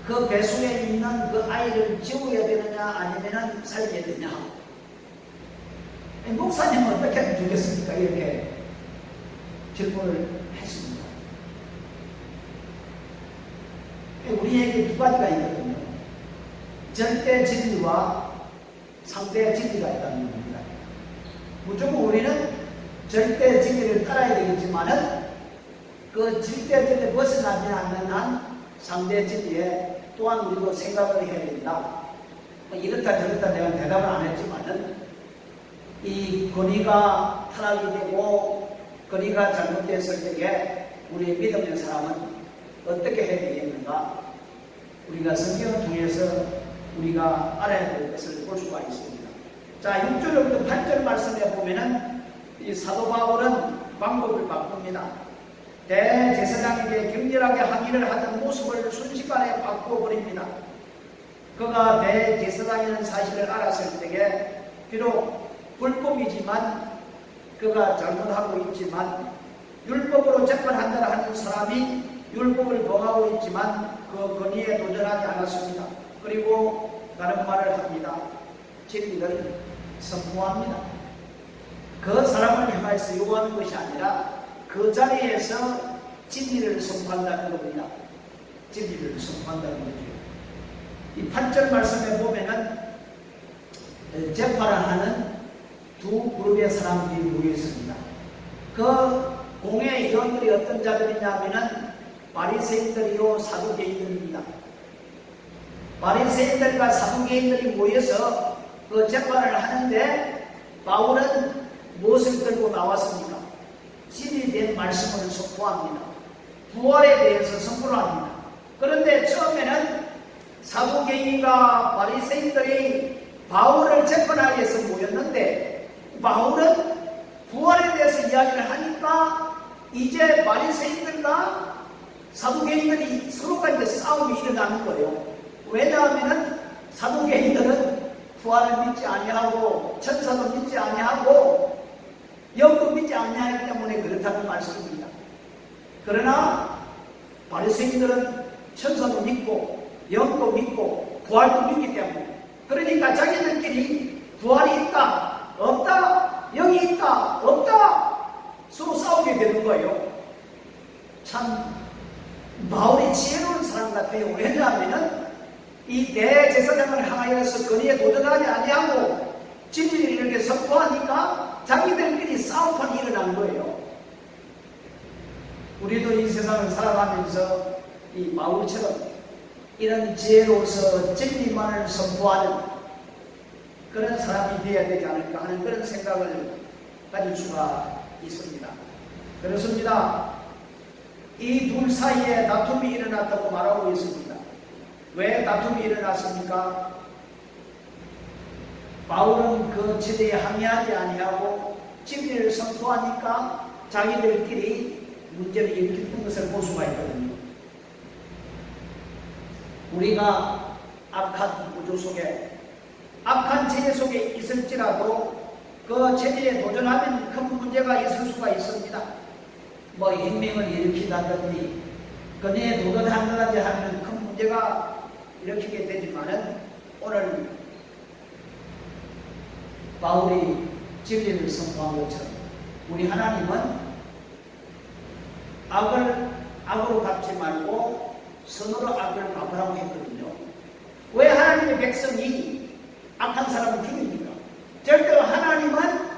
[SPEAKER 1] 그 배속에 있는 그 아이를 지워야 되느냐 아니면 살려야 되냐. 목사님은 어떻게 하면 좋겠습니까? 이렇게 질문을 했습니다. 우리에게 두 가지가 있거든요. 절대 진리와 상대 진리가 있다는 겁니다. 무조건 우리는 절대 진리를 따라야 되겠지만은 그 절대 진리에 벗어나지 않는 한 상대 진리에 또한 우리도 생각을 해야 된다. 이렇다 저렇다 내가 대답을 안 했지만은 이 건의가 타락이 되고 건의가 잘못됐을 때에 우리의 믿음의 사람은 어떻게 해야 되겠는가? 우리가 성경을 통해서 우리가 알아야 될 것을 볼 수가 있습니다. 자, 6절부터 8절 말씀에 보면은 이 사도 바울은 방법을 바꿉니다. 대제사장에게 격렬하게 항의를 하던 모습을 순식간에 바꾸어버립니다. 그가 대제사장이라는 사실을 알았을 때에 비록 불법이지만 그가 잘못하고 있지만 율법으로 재판한다라 하는 사람이 율법을 범하고 있지만 그 건의에 도전하지 않았습니다. 그리고 다른 말을 합니다. 진리를 선포합니다. 그 사람을 향해서 요구하는 것이 아니라 그 자리에서 진리를 선포한다는 겁니다. 진리를 선포한다는 거죠. 이 8절 말씀에 보면은 재판을 하는 두 그룹의 사람들이 모여 있습니다. 그 공의 회원들이 어떤 자들이냐면은 바리새인들이요 사두개인들입니다. 바리새인들과 사두개인들이 모여서 그 재판을 하는데 바울은 무엇을 들고 나왔습니까? 진리된 말씀을 선포합니다. 부활에 대해서 선포를 합니다. 그런데 처음에는 사두개인과 바리새인들이 바울을 재판하기 위해서 모였는데 바울은 부활에 대해서 이야기를 하니까 이제 바리새인들과 사두개인들이 서로가 이제 싸움이 일어나는 거예요. 왜냐하면 사두개인들은 부활을 믿지 아니하고 천사도 믿지 아니하고 영도 믿지 아니하기 때문에 그렇다는 말씀입니다. 그러나 바리새인들은 천사도 믿고 영도 믿고 부활도 믿기 때문에 그러니까 자기들끼리 부활이 있다 없다 영이 있다 없다 서로 싸우게 되는 거예요. 참 바울이 지혜로운 사람 같아요. 왜냐하면 이 대제사장을 향하여서 건의에 도전하지 아니하고 진리를 이렇게 선포하니까 자기들끼리 싸움판이 일어난 거예요. 우리도 이 세상을 살아가면서 이 바울처럼 이런 지혜로워서 진리만을 선포하는 그런 사람이 되어야 되지 않을까 하는 그런 생각을 가질 수가 있습니다. 그렇습니다. 이 둘 사이에 다툼이 일어났다고 말하고 있습니다. 왜 다툼이 일어났습니까? 바울은 그 지대에 항의하지 아니하고 진리를 선포하니까 자기들끼리 문제를 일으켰던 것을 볼 수가 있거든요. 우리가 악한 구조 속에 악한 체제 속에 있을지라도 그 체제에 도전하면 큰 문제가 있을 수가 있습니다. 뭐 혁명을 일으킨다든지 건의에 도전한다든지 하면 큰 문제가 일으키게 되지만은 오늘 바울이 진리를 선포한 것처럼 우리 하나님은 악을 악으로 갚지 말고 선으로 악을 갚으라고 했거든요. 왜 하나님의 백성이 악한 사람을 죽입니까? 절대로 하나님은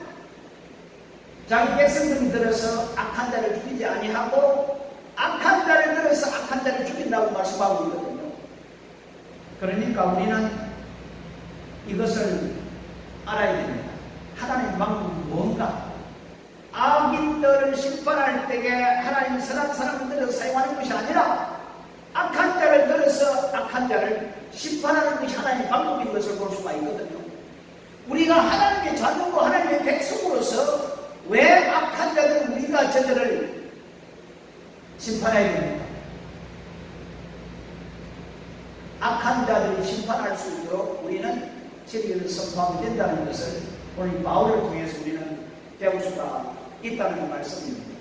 [SPEAKER 1] 자기 백성들이 들어서 악한 자를 죽이지 아니하고 악한 자를 들어서 악한 자를 죽인다고 말씀하고 있거든요. 그러니까 우리는 이것을 알아야 됩니다. 하나님 방법은 뭔가? 악인들을 심판할 때에 하나님 선한 사람을 들어서 사용하는 것이 아니라 악한 자를 들어서 악한 자를 심판하는 것이 하나님의 방법인 것을 볼 수가 있거든요. 우리가 하나님의 자녀고 하나님의 백성으로서 왜 악한 자들 우리가 저들을 심판해야 됩니까? 악한 자들이 심판할 수 있도록 우리는 진리를 선포하면 된다는 것을 오늘 바울을 통해서 우리는 배울 수가 있다는 말씀입니다.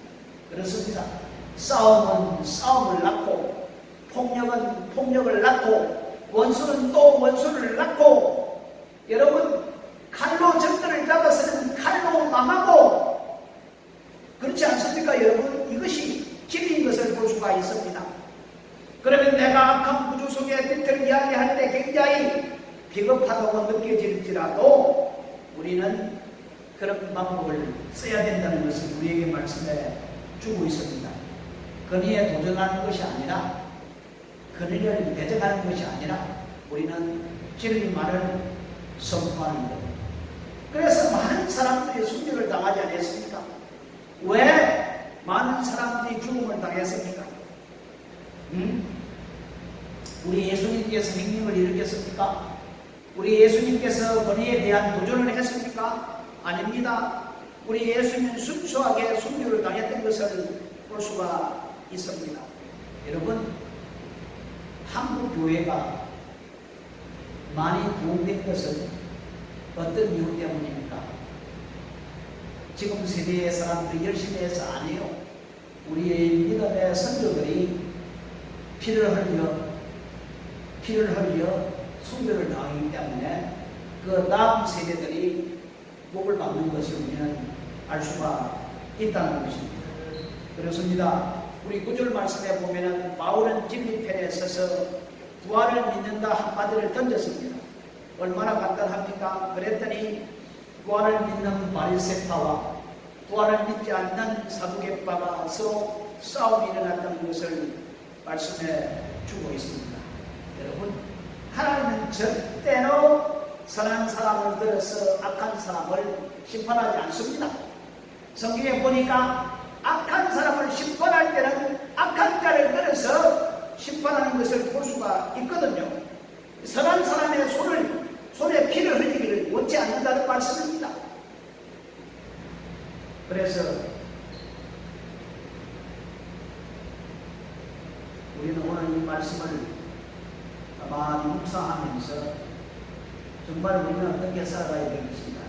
[SPEAKER 1] 그렇습니다. 싸움은 싸움을 낳고 폭력은 폭력을 낳고 원수는 또 원수를 낳고 여러분 칼로 적들을 잡아서는 칼로 망하고 그렇지 않습니까 여러분? 이것이 진리인 것을 볼 수가 있습니다. 그러면 내가 악한 구조 속에 빛을 이야기할 때 굉장히 비겁하다고 느껴질지라도 우리는 그런 방법을 써야 된다는 것을 우리에게 말씀해 주고 있습니다. 근위에 도전하는 것이 아니라 근위를 대적하는 것이 아니라 우리는 진리만을 선포하는 것. 그래서 많은 사람들이 순교를 당하지 않았습니까? 왜 많은 사람들이 죽음을 당했습니까? 우리 예수님께서 생명을 일으켰습니까? 우리 예수님께서 권위에 대한 도전을 했습니까? 아닙니다. 우리 예수님은 순수하게 순교를 당했던 것을 볼 수가 있습니다. 여러분, 한국 교회가 많이 부흥된 것은 어떤 이유 때문입니까? 지금 세대의 사람들이 열심히 해서 아니에요. 우리의 믿음의 선조들이 피를 흘려 순교를 당하기 때문에 그 다음 세대들이 복을 받는 것을 우리는 알 수가 있다는 것입니다. 그렇습니다. 우리 9절 말씀에 보면은 바울은 진리편에 서서 부활을 믿는다 한마디를 던졌습니다. 얼마나 간단합니까? 그랬더니 부활을 믿는 바리새파와 부활을 믿지 않는 사두개파가 서로 싸움이 일어났다는 것을 말씀해 주고 있습니다. 여러분, 하나님은 절대로 선한 사람을 들어서 악한 사람을 심판하지 않습니다. 성경에 보니까 악한 사람을 심판할 때는 악한 자를 들어서 심판하는 것을 볼 수가 있거든요. 선한 사람의 손에 피를 흘리기를 원치 않는다는 말씀입니다. 그래서 우리는 오늘 이 말씀을 많이 묵상하면서 정말 우리는 어떻게 살아가야 될 것인가?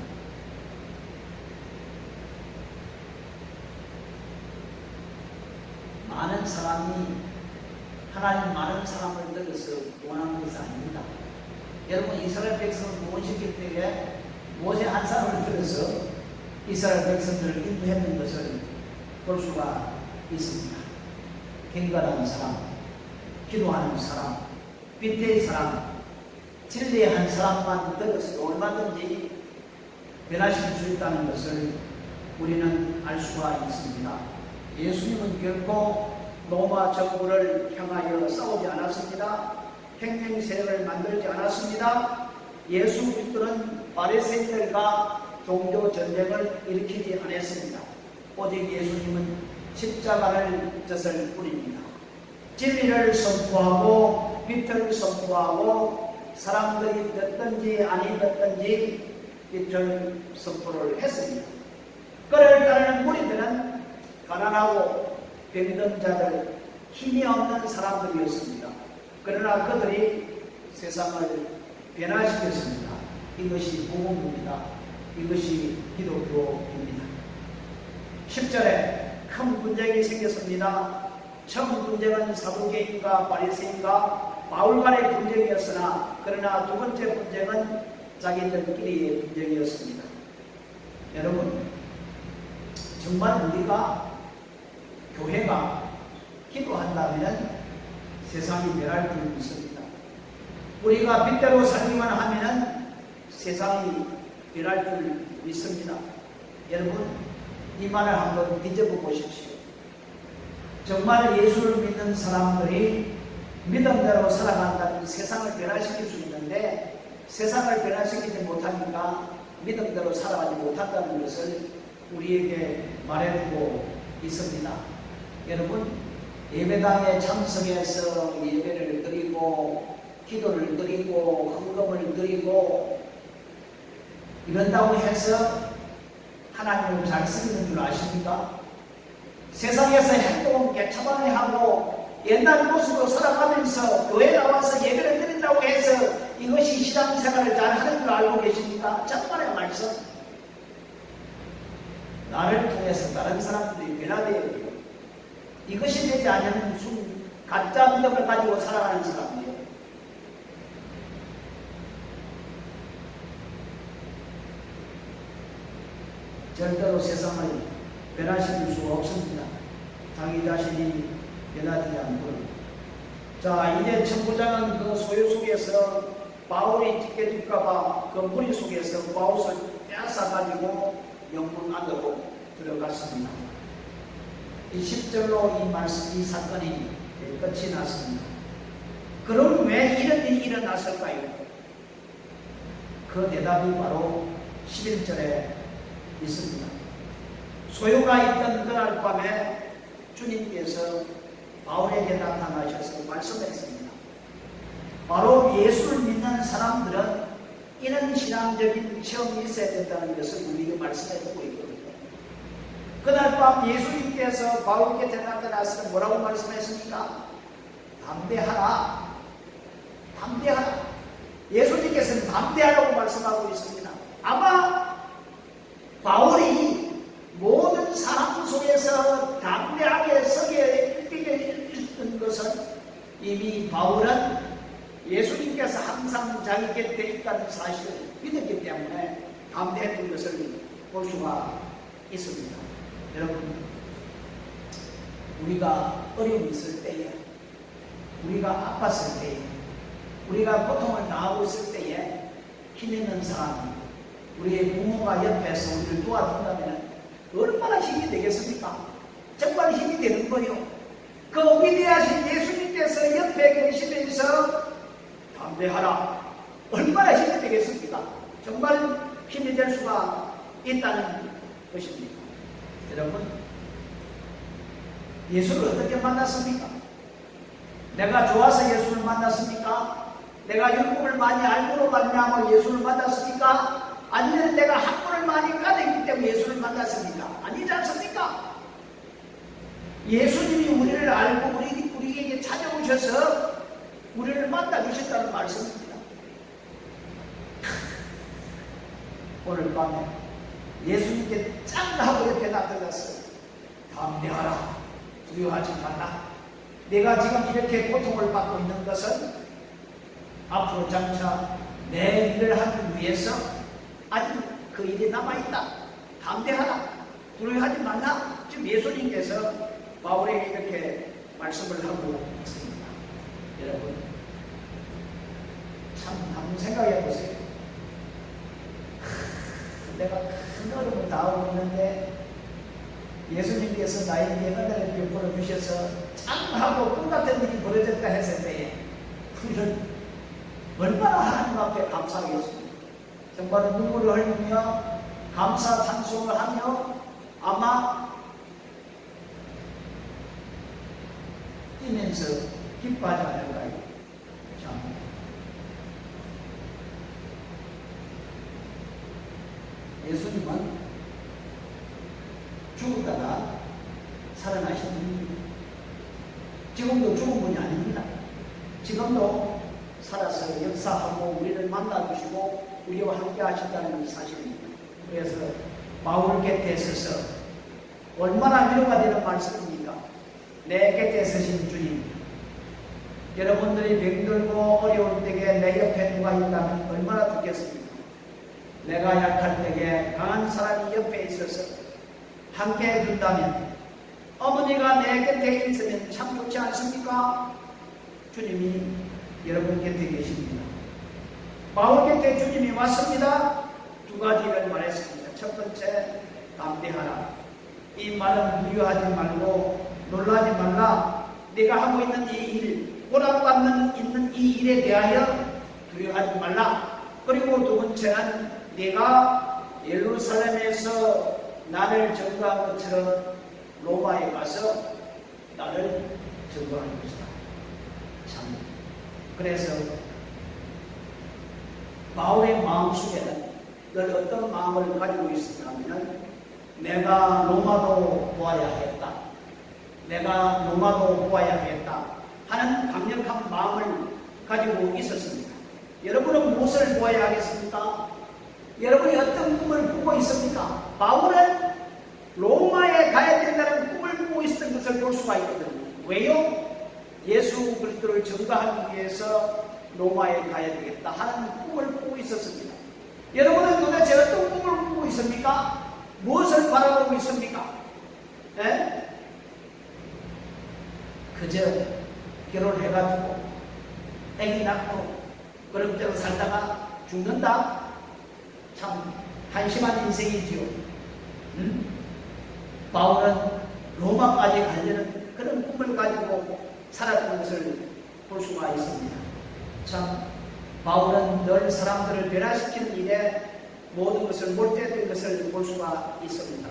[SPEAKER 1] 많은 사람이 하나님 많은 사람을 들어서 구원하는 것이 아닙니다. 여러분 이스라엘 백성을 구원시킬 때에 모세 한 사람을 들어서 이스라엘 백성들을 인도했는 것을 볼 수가 있습니다. 경건한 사람, 기도하는 사람, 빛의 사람, 진리의 한 사람만 들어서 얼마든지 변화시킬 수 있다는 것을 우리는 알 수가 있습니다. 예수님은 결코 로마 정부를 향하여 싸우지 않았습니다. 혁명 세력을 만들지 않았습니다. 예수 그리스도는 바리새인들과 종교 전쟁을 일으키지 않았습니다. 오직 예수님은 십자가를 졌을 뿐입니다. 진리를 선포하고 빛을 선포하고 사람들이 듣든지 아니 듣든지 빛을 선포를 했습니다. 그를 따르는 무리들은 가난하고 병든 자들, 힘이 없는 사람들이었습니다. 그러나 그들이 세상을 변화시켰습니다. 이것이 복음입니다. 이것이 기독교입니다. 10절에 큰 분쟁이 생겼습니다. 처음 분쟁은 사두개인과 바리새인과 바울 간의 분쟁이었으나 그러나 두 번째 분쟁은 자기들끼리의 분쟁이었습니다. 여러분, 정말 우리가 교회가 기도한다면 세상이 변할 줄 믿습니다. 우리가 빛대로 살기만 하면 세상이 변할 줄 믿습니다. 여러분, 이 말을 한번 뒤집어 보십시오. 정말 예수를 믿는 사람들이 믿음대로 살아간다면 세상을 변화시킬 수 있는데 세상을 변화시키지 못하니까 믿음대로 살아가지 못한다는 것을 우리에게 말해주고 있습니다. 여러분, 예배당에 참석해서 예배를 드리고 기도를 드리고 헌금을 드리고 이런다고 해서 하나님을 잘 쓰는 줄 아십니까? 세상에서 행동은 개차반에 하고 옛날 모습으로 살아가면서 교회 나와서 예배를 드린다고 해서 이것이 신앙생활을 잘 하는 줄 알고 계십니까? 정말의 말씀. 나를 통해서 다른 사람들이 변화되어야 돼요. 이것이 되지 않으면 가짜 믿음을 가지고 살아가는 사람이에요. 절대로 세상을 변화시킬 수가 없습니다. 자기 자신이 변하지 않고. 자, 이제 천부장은 그 소유 속에서 바울이 찢겨질까봐 그 무리 속에서 바울을 빼앗아가지고 영문 안으로 들어갔습니다. 이 10절로 이 사건이 끝이 났습니다. 그럼 왜 이런 일이 일어났을까요? 그 대답이 바로 11절에 있습니다. 소유가 있던 그날 밤에 주님께서 바울에게 나타나셔서 말씀했습니다. 바로 예수를 믿는 사람들은 이런 신앙적인 시험이 있어야 된다는 것을 우리에게 말씀해주고 있거든요. 그날 밤 예수님께서 바울에게 나타나서 뭐라고 말씀했습니까? 담대하라. 담대하라. 예수님께서는 담대하라고 말씀하고 있습니다. 아마 바울이 모든 사람 속에서 담대하게 서게 있던 것은 이미 바울은 예수님께서 항상 자기 곁에 있다는 사실을 믿었기 때문에 담대했던 것을 볼 수가 있습니다. 여러분, 우리가 어려움이 있을 때에, 우리가 아팠을 때에, 우리가 고통을 당하고 있을 때에 힘 있는 사람, 우리의 부모가 옆에서 우리를 도와준다면 얼마나 힘이 되겠습니까? 정말 힘이 되는 거요. 그 위대하신 예수님께서 옆에 계시면서 담대하라. 얼마나 힘이 되겠습니까? 정말 힘이 될 수가 있다는 것입니다. 여러분, 예수를 어떻게 만났습니까? 내가 좋아서 예수를 만났습니까? 내가 율법을 많이 알고로 말미암아 예수를 만났습니까? 아니면 내가 학문을 많이 가졌기 때문에 예수를 만났습니까? 아니지 않습니까? 예수님이 우리를 알고 우리에게 찾아오셔서 우리를 만나주셨다는 말씀입니다. 오늘 밤에 예수님께 짱 하고 이렇게 나타났어요. 담대하라. 두려워하지 말라. 내가 지금 이렇게 고통을 받고 있는 것은 앞으로 장차 내 일을 하기 위해서 아직 그 일이 남아있다. 담대하라. 두려워하지 말라. 지금 예수님께서 바울에게 이렇게 말씀을 하고 있습니다. 여러분, 참 한번 생각해 보세요. 내가 큰 어려움을 당하고 있는데 예수님께서 나에게 은혜를 베풀어 주셔서 짱하고 꿈같은 일이 벌어졌다 했을 때에 우리는 얼마나 하나님 앞에 감사하겠습니까? 정말 눈물을 흘리며 감사 찬송을 하며 아마 뛰면서 기뻐하지 않을까요? 참. 예수님은 죽었다가 살아나신 분입니다. 지금도 죽은 분이 아닙니다. 지금도 살아서 역사하고 우리를 만나주시고 우리와 함께 하신다는 사실입니다. 그래서 바울 곁에 서서 얼마나 위로가 되는 말씀입니까? 내 곁에 서신 주님, 여러분들이 병들고 어려울 때에 내 옆에 누가 있다면 얼마나 좋겠습니까? 내가 약할 때에 강한 사람이 옆에 있어서 함께 해준다면 어머니가 내 곁에 있으면 참 좋지 않습니까? 주님이 여러분 곁에 계십니다. 바울 곁에 주님이 왔습니다. 두 가지를 말했습니다. 첫 번째, 담대하라. 이 말은 두려워하지 말고 놀라지 말라. 내가 하고 있는 이 일, 보답받는 있는 이 일에 대하여 두려워하지 말라. 그리고 두 번째는 내가 예루살렘에서 나를 증거한 것처럼 로마에 가서 나를 증거하는 것이다. 참. 그래서 바울의 마음속에는 늘 어떤 마음을 가지고 있었냐 하면 내가 로마도 보아야겠다. 내가 로마도 보아야겠다 하는 강력한 마음을 가지고 있었습니다. 여러분은 무엇을 보아야 하겠습니까? 여러분이 어떤 꿈을 꾸고 있습니까? 바울은 로마에 가야 된다는 꿈을 꾸고 있었던 것을 볼 수가 있거든요. 왜요? 예수 그리스도를 증거하기 위해서 로마에 가야 되겠다 하는 꿈을 꾸고 있었습니다. 여러분은 도대체 어떤 꿈을 꾸고 있습니까? 무엇을 바라보고 있습니까? 네? 그저 결혼해가지고 애기 낳고 그런대로 살다가 죽는다? 참 한심한 인생이지요. 바울은 로마까지 가려는 그런 꿈을 가지고 살았던 것을 볼 수가 있습니다. 참 바울은 늘 사람들을 변화시키는 일에 모든 것을 몰두했던 것을 볼 수가 있습니다.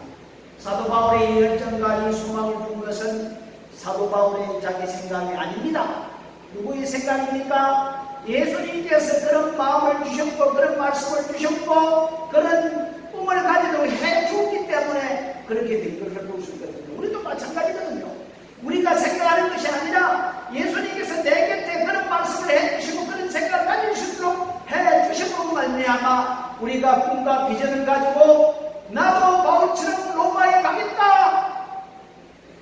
[SPEAKER 1] 사도 바울의 이 열정과 이 소망을 준 것은 사도 바울의 자기 생각이 아닙니다. 누구의 생각입니까? 예수님께서 그런 마음을 주셨고 그런 말씀을 주셨고 그런 꿈을 가지고 해주기 때문에 그렇게 된 것을 볼 수 있거든요. 우리도 마찬가지거든요. 우리가 생각하는 것이 아니라 예수님께서 내 곁에 그런 말씀을 해주시고 그런 생각을 가질 수 있도록 해주시고 말미암아 우리가 꿈과 비전을 가지고 나도 바울처럼 로마에 가겠다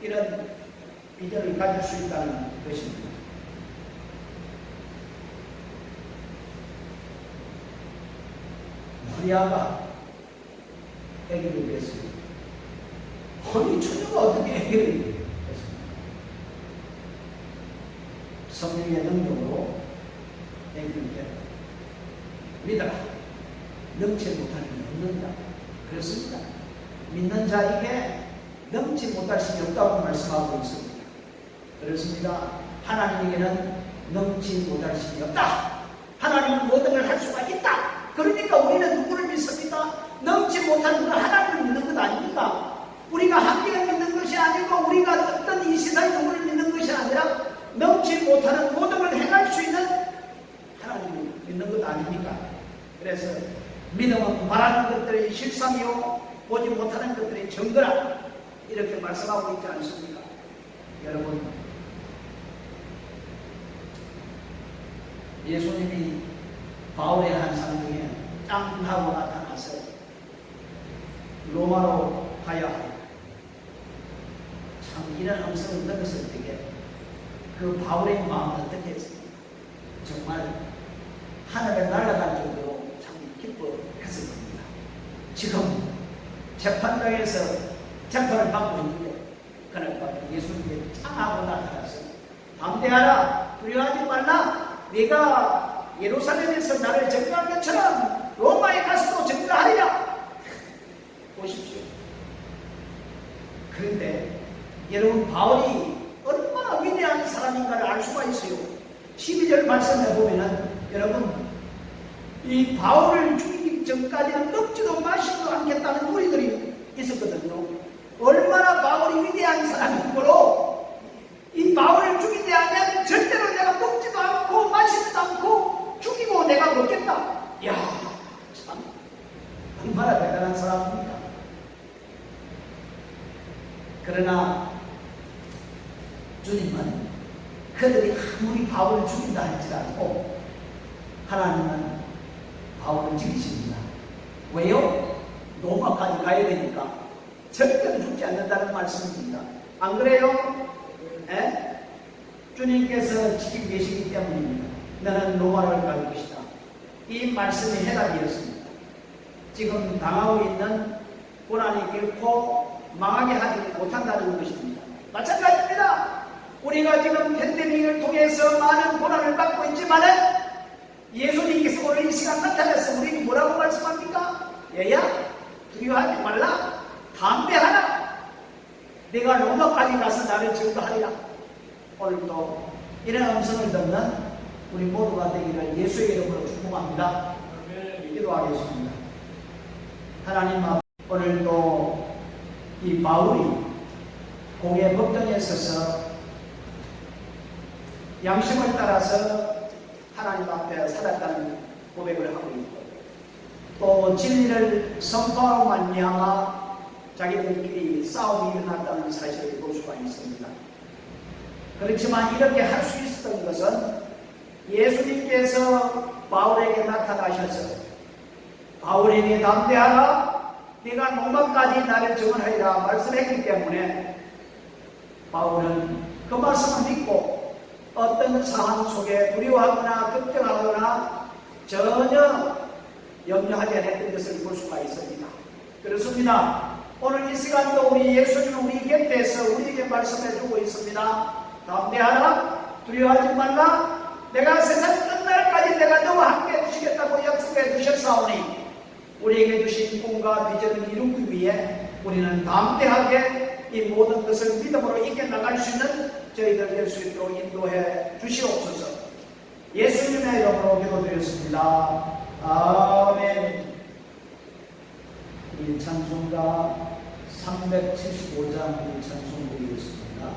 [SPEAKER 1] 이런 비전을 가질 수 있다는 것입니다. 마리아가 아기를 낳았습니다. 아니 처녀가 어떻게 아기를 낳습니까? 성령의 능력으로 아기를 낳았다. 믿어라. 넘지 못할 힘이 없는다. 그렇습니다. 믿는 자에게 넘지 못할 힘이 없다고 말씀하고 있습니다. 그렇습니다. 하나님에게는 넘지 못할 힘이 없다. 하나님은 모든 걸 할 수가 있다. 그러니까 우리는 누구를 믿습니까? 넘지 못하는 건 하나님을 믿는 것 아닙니까? 우리가 한계를 믿는 것이 아니고 우리가 어떤 이 세상의 누구를 믿는 것이 아니라 넘지 못하는 모든 걸 행할 수 있는 하나님을 믿는 것 아닙니까? 그래서 믿음은 바라는 것들의 실상이요 보지 못하는 것들의 증거라 이렇게 말씀하고 있지 않습니까? 여러분 예수님이 바울의 한 상중에 짱하고 나타나서 로마로 가야 하여 참 이런 음성을 들었을 때에 그 바울의 마음은 어떻게 했습니까? 정말 하늘에 날아갈 정도로 참 기뻐했을 겁니다. 지금 재판장에서 재판을 받고 있는데 그날 밤에 예수님이 짱하고 나타나서 담대하라 두려워하지 말라 네가 예루살렘에서 나를 증거한 것처럼 로마에 가서도 증거하리라. 보십시오. 그런데 여러분 바울이 얼마나 위대한 사람인가를 알 수가 있어요. 12절 말씀에 보면은 여러분 이 바울을 죽이기 전까지는 먹지도 마시지도 않겠다는 무리들이 있었거든요. 얼마나 바울이 위대한 사람이므로 이 바울을 죽이지 않으면 절대로 내가 먹지도 않고 마시지도 않고 죽이고 내가 먹겠다. 이야 참 얼마나 대단한 사람입니까? 그러나 주님은 그들이 아무리 바울을 죽인다 할지라도 하나님은 바울을 지키십니다. 왜요? 로마까지 가야 되니까 절대로 죽지 않는다는 말씀입니다. 안 그래요? 에? 주님께서 지키고 계시기 때문입니다. 너는 로마를 갈 것이다. 이 말씀이 해답이었습니다. 지금 당하고 있는 고난이 결코 망하게 하지 못한다는 것입니다. 마찬가지입니다. 우리가 지금 팬데믹을 통해서 많은 고난을 받고 있지만은 예수님께서 오늘 이 시간 나타나서 우리에게 뭐라고 말씀합니까? 얘야, 두려워하지 말라. 담대하라. 내가 로마까지 가서 나를 증거하리라. 오늘도 이런 음성을 듣는 우리 모두가 되기를 예수의 이름으로 축복합니다. 기도하겠습니다. 하나님 앞 오늘도 이 바울이 공의 법정에 서서 양심을 따라서 하나님 앞에 살았다는 고백을 하고 있고 또 진리를 선포하고 말미암아 자기들끼리 싸움이 일어났다는 사실을 볼 수가 있습니다. 그렇지만 이렇게 할 수 있었던 것은 예수님께서 바울에게 나타나셔서 바울에게 담대하라 네가 로마까지 나를 증언하리라 말씀했기 때문에 바울은 그 말씀을 믿고 어떤 상황 속에 두려워하거나 걱정하거나 전혀 염려하지 않았던 것을 볼 수가 있습니다. 그렇습니다. 오늘 이 시간도 우리 예수님은 우리 곁에서 우리에게 말씀해 주고 있습니다. 담대하라 두려워하지 말라 내가 세상 끝날까지 내가 너와 함께 해주시겠다고 약속해 주셨사오니 우리에게 주신 꿈과 비전을 이루기 위해 우리는 담대하게 이 모든 것을 믿음으로 이겨나갈 수 있는 저희들 될 수 있도록 인도해 주시옵소서. 예수님의 이름으로 기도드렸습니다. 아멘. 우리 찬송가 375장 우리 찬송 드리겠습니다.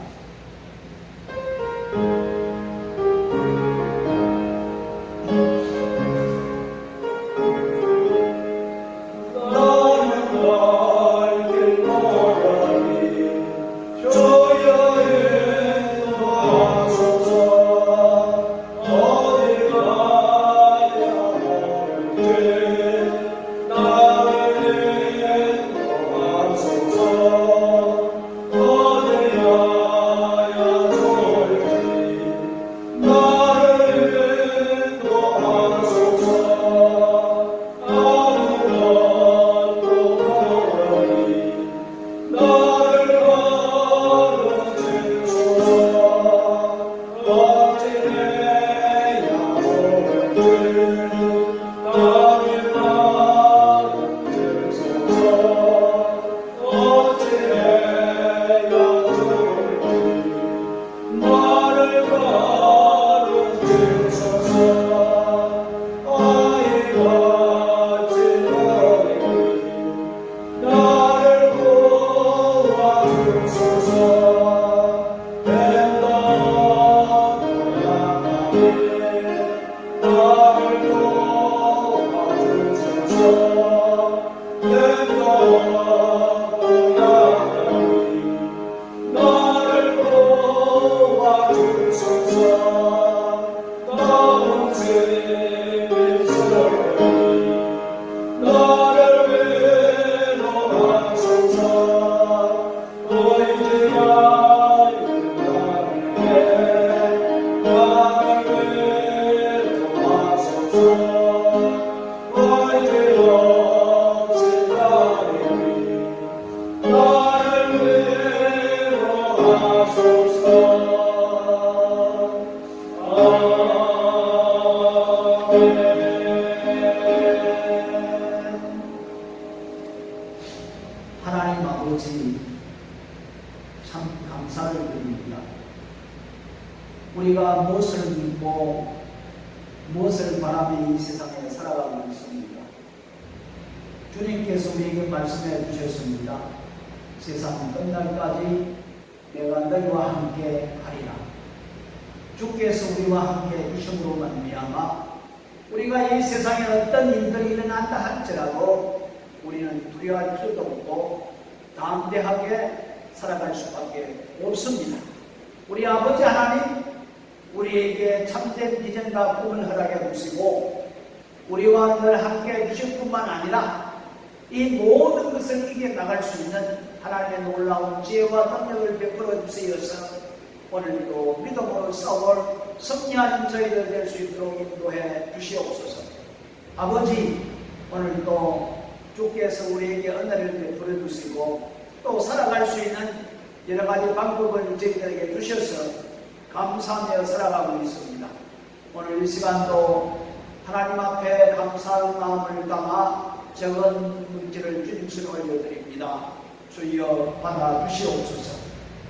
[SPEAKER 1] 하나님 아버지 참 감사를 드립니다. 우리가 무엇을 믿고 무엇을 바라며 이 세상에 살아가고 있습니다. 주님께서 우리에게 말씀해 주셨습니다. 세상 끝날까지 내가 너희와 함께 하리라. 주께서 우리와 함께 해주심으로 말미암아 우리가 이 세상에 어떤 일들이 일어난다 할지라도 우리는 두려워할 필요도 없고 담대하게 살아갈 수밖에 없습니다. 우리 아버지 하나님 우리에게 참된 비전과 꿈을 허락해 주시고 우리와 늘 함께 해주실 뿐만 아니라 이 모든 것을 이겨나갈 수 있는 하나님의 놀라운 지혜와 능력을 베풀어 주시어서 오늘도 믿음으로 싸울 승리하는 저희들 될 수 있도록 인도해 주시옵소서. 아버지 오늘도 주께서 우리에게 은혜를 베풀어 주시고 또 살아갈 수 있는 여러 가지 방법을 저희들에게 주셔서 감사하며 살아가고 있습니다. 오늘 이 시간도 하나님 앞에 감사의 마음을 담아 적은 문제를 주님께 올려드립니다. 주여 받아주시옵소서.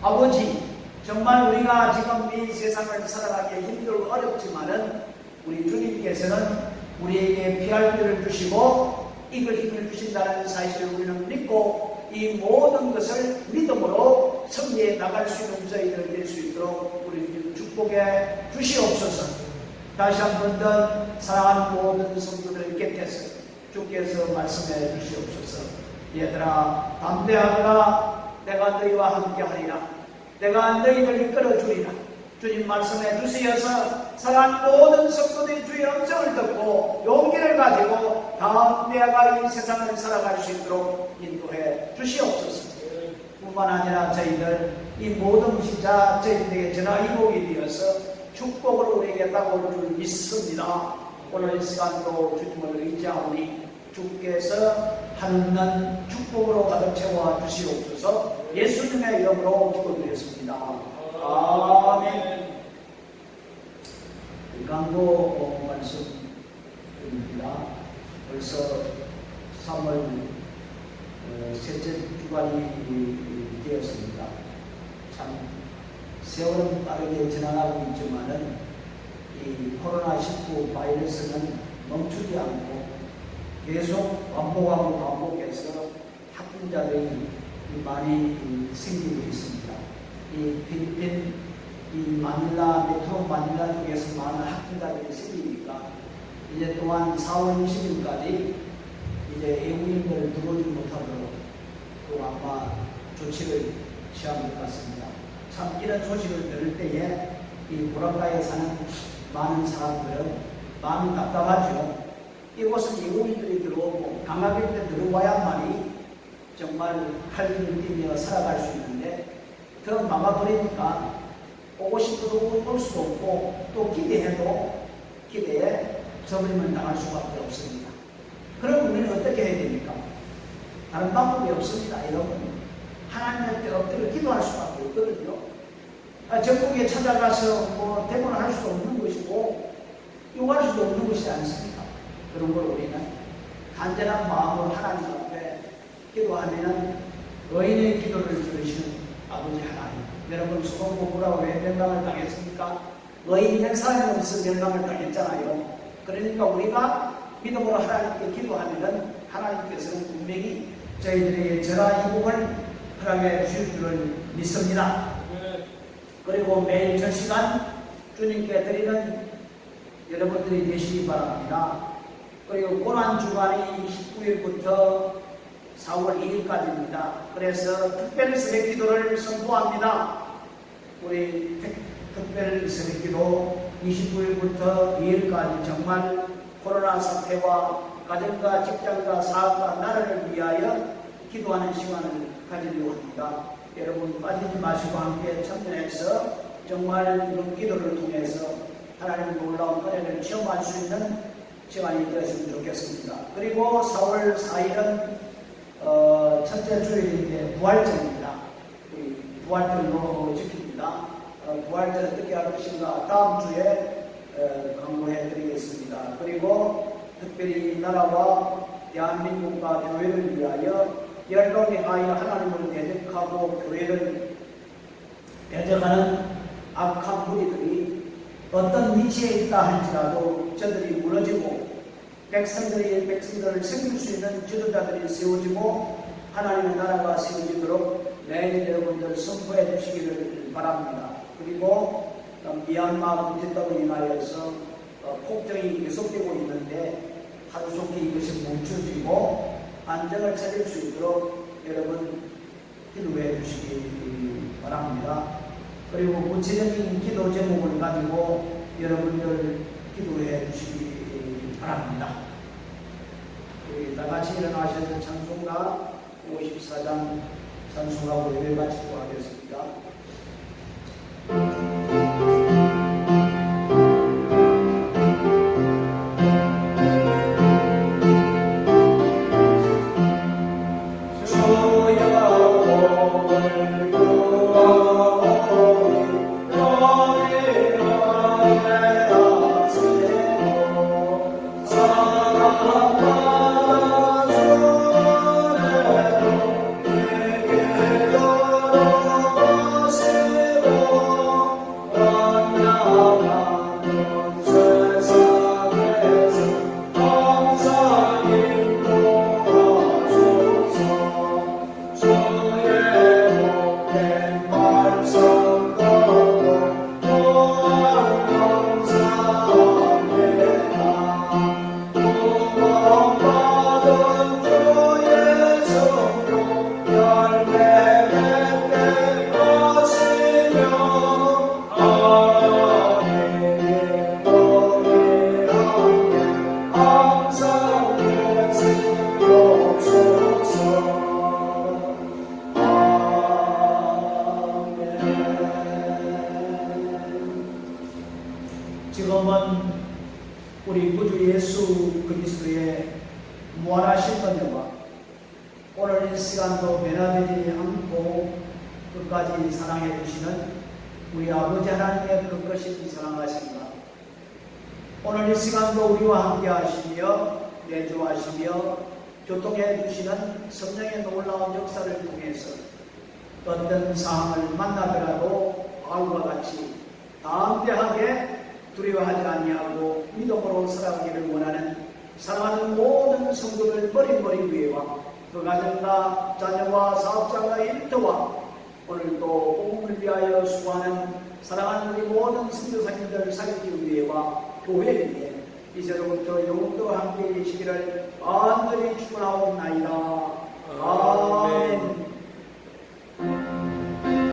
[SPEAKER 1] 아버지, 정말 우리가 지금 이 세상을 살아가기 힘들고 어렵지만은 우리 주님께서는 우리에게 피할 길을 주시고 이길 힘을 주신다는 사실을 우리는 믿고 이 모든 것을 믿음으로 승리해 나갈 수 있는 저희들 될 수 있도록 우리 주님 축복해 주시옵소서. 다시 한 번 더 사랑하는 모든 성도들 곁에서 주께서 말씀해 주시옵소서. 얘들아, 담대하거라. 내가 너희와 함께하리라. 내가 너희를 이끌어주리라. 주님 말씀해 주시어서 사랑하는 모든 성도들이 주의 음성을 듣고 용기를 가지고 담대하게 이 세상을 살아갈 수 있도록 인도해 주시옵소서. 뿐만 아니라 저희들 이 모든 시자 저희들에게 전화위복이 되어서 축복을 우리에게 따올 줄 믿습니다. 오늘 이 시간도 주님을 의지하오니 주께서 하는 축복으로 가득 채워 주시옵소서. 예수님의 이름으로 기도드렸습니다. 아멘. 강도 말씀드립니다. 벌써 3월 셋째 주간이 되었습니다. 참 세월은 빠르게 지나가고 있지만은 이 코로나19 바이러스는 멈추지 않고 계속 반복해서 확진자들이 많이 생기고 있습니다. 이 필리핀, 이 마닐라, 메트로 마닐라 중에서 많은 확진자들이 생기니까 이제 또한 4월 20일까지 이제 외국인들 들어오지 못하도록 또 아마 조치를 취할 것 같습니다. 참 이런 소식을 들을 때에 이 보라카에 사는 많은 사람들은 마음이 답답하죠. 이곳은 외국인들이 들어오고 관광객들이 들어와야만이 정말 할 일을 뛰며 살아갈 수 있는데 더 막아버리니까 오고 싶어도 올 수도 없고 또 기대해도 기대에 저버림을 당할 수밖에 없습니다. 그럼 우리는 어떻게 해야 됩니까? 다른 방법이 없습니다. 여러분, 하나님한테 엎드려 기도할 수밖에 없거든요. 전국에 찾아가서 뭐 대본을 할 수도 없는 것이고 요구할 수도 없는 것이지 않습니까? 그런 걸 우리는 간절한 마음으로 하나님 앞에 기도하면은 의인의 기도를 들으시는 아버지 하나님. 여러분, 소돔 고모라가 왜 멸망을 당했습니까? 의인 한 사람이 없어 멸망을 당했잖아요. 그러니까 우리가 믿음으로 하나님께 기도하면은 하나님께서는 분명히 저희들에게 전화위복을 허락해 주실 줄을 믿습니다. 그리고 매일 저 시간 주님께 드리는 여러분들이 되시기 바랍니다. 그리고 고난주간이 29일부터 4월 2일까지입니다. 그래서 특별 새벽 기도를 선포합니다. 우리 특별 새벽 기도 29일부터 2일까지 정말 코로나 사태와 가정과 직장과 사업과 나라를 위하여 기도하는 시간을 가지려고 합니다. 여러분 빠지지 마시고 함께 참여해서 정말 이런 기도를 통해서 하나님의 놀라운 은혜를 체험할 수 있는 시간이 되었으면 좋겠습니다. 그리고 4월 4일은 첫째 주일인데 부활절입니다. 우리 부활절로 지킵니다. 부활절 어떻게 할 것인가 다음 주에 강구해 드리겠습니다. 그리고 특별히 이 나라와 대한민국과 교회를 위하여 열방에 하여 하나님을 대적하고 교회를 대적하는 악한 무리들이 어떤 위치에 있다 할지라도 저들이 무너지고 백성들을 섬길 수 있는 지도자들이 세워지고 하나님의 나라가 세워지도록 내일 여러분들 선포해 주시기를 바랍니다. 그리고 미얀마 군대떡으로 인하여서 폭정이 계속되고 있는데 하루속히 이것이 멈춰지고 안정을 찾을 수 있도록 여러분 기도해 주시기 바랍니다. 그리고 구체적인 기도 제목을 가지고 여러분들 기도해 주시기 바랍니다. 우리 다같이 일어나셔서 찬송가 54장 찬송하고 예배 마치도록 하겠습니다. 주여 오늘도 처음은 우리 구주 예수 그리스도의 무한하신 은혜와 오늘 이 시간도 변화되지 않고 끝까지 사랑해 주시는 우리 아버지 하나님의 그 끝까지 사랑하십니다. 오늘 이 시간도 우리와 함께 하시며 내주하시며 교통해 주시는 성령의 놀라운 역사를 통해서 어떤 상황을 만나더라도 바울과 같이 담대하게 두려워하지 아니하고 믿음으로 살아가기를 원하는 사랑하는 모든 성도들 머리머리 위에와 그 가정과 자녀와 사업자와 일터와 오늘도 복음을 위하여 수고하는 사랑하는 우리 모든 성도사님들 살기 위해와 교회 위에 이제로부터 영원토록 함께 계시기를 간절히 축원하옵나이다. 아멘.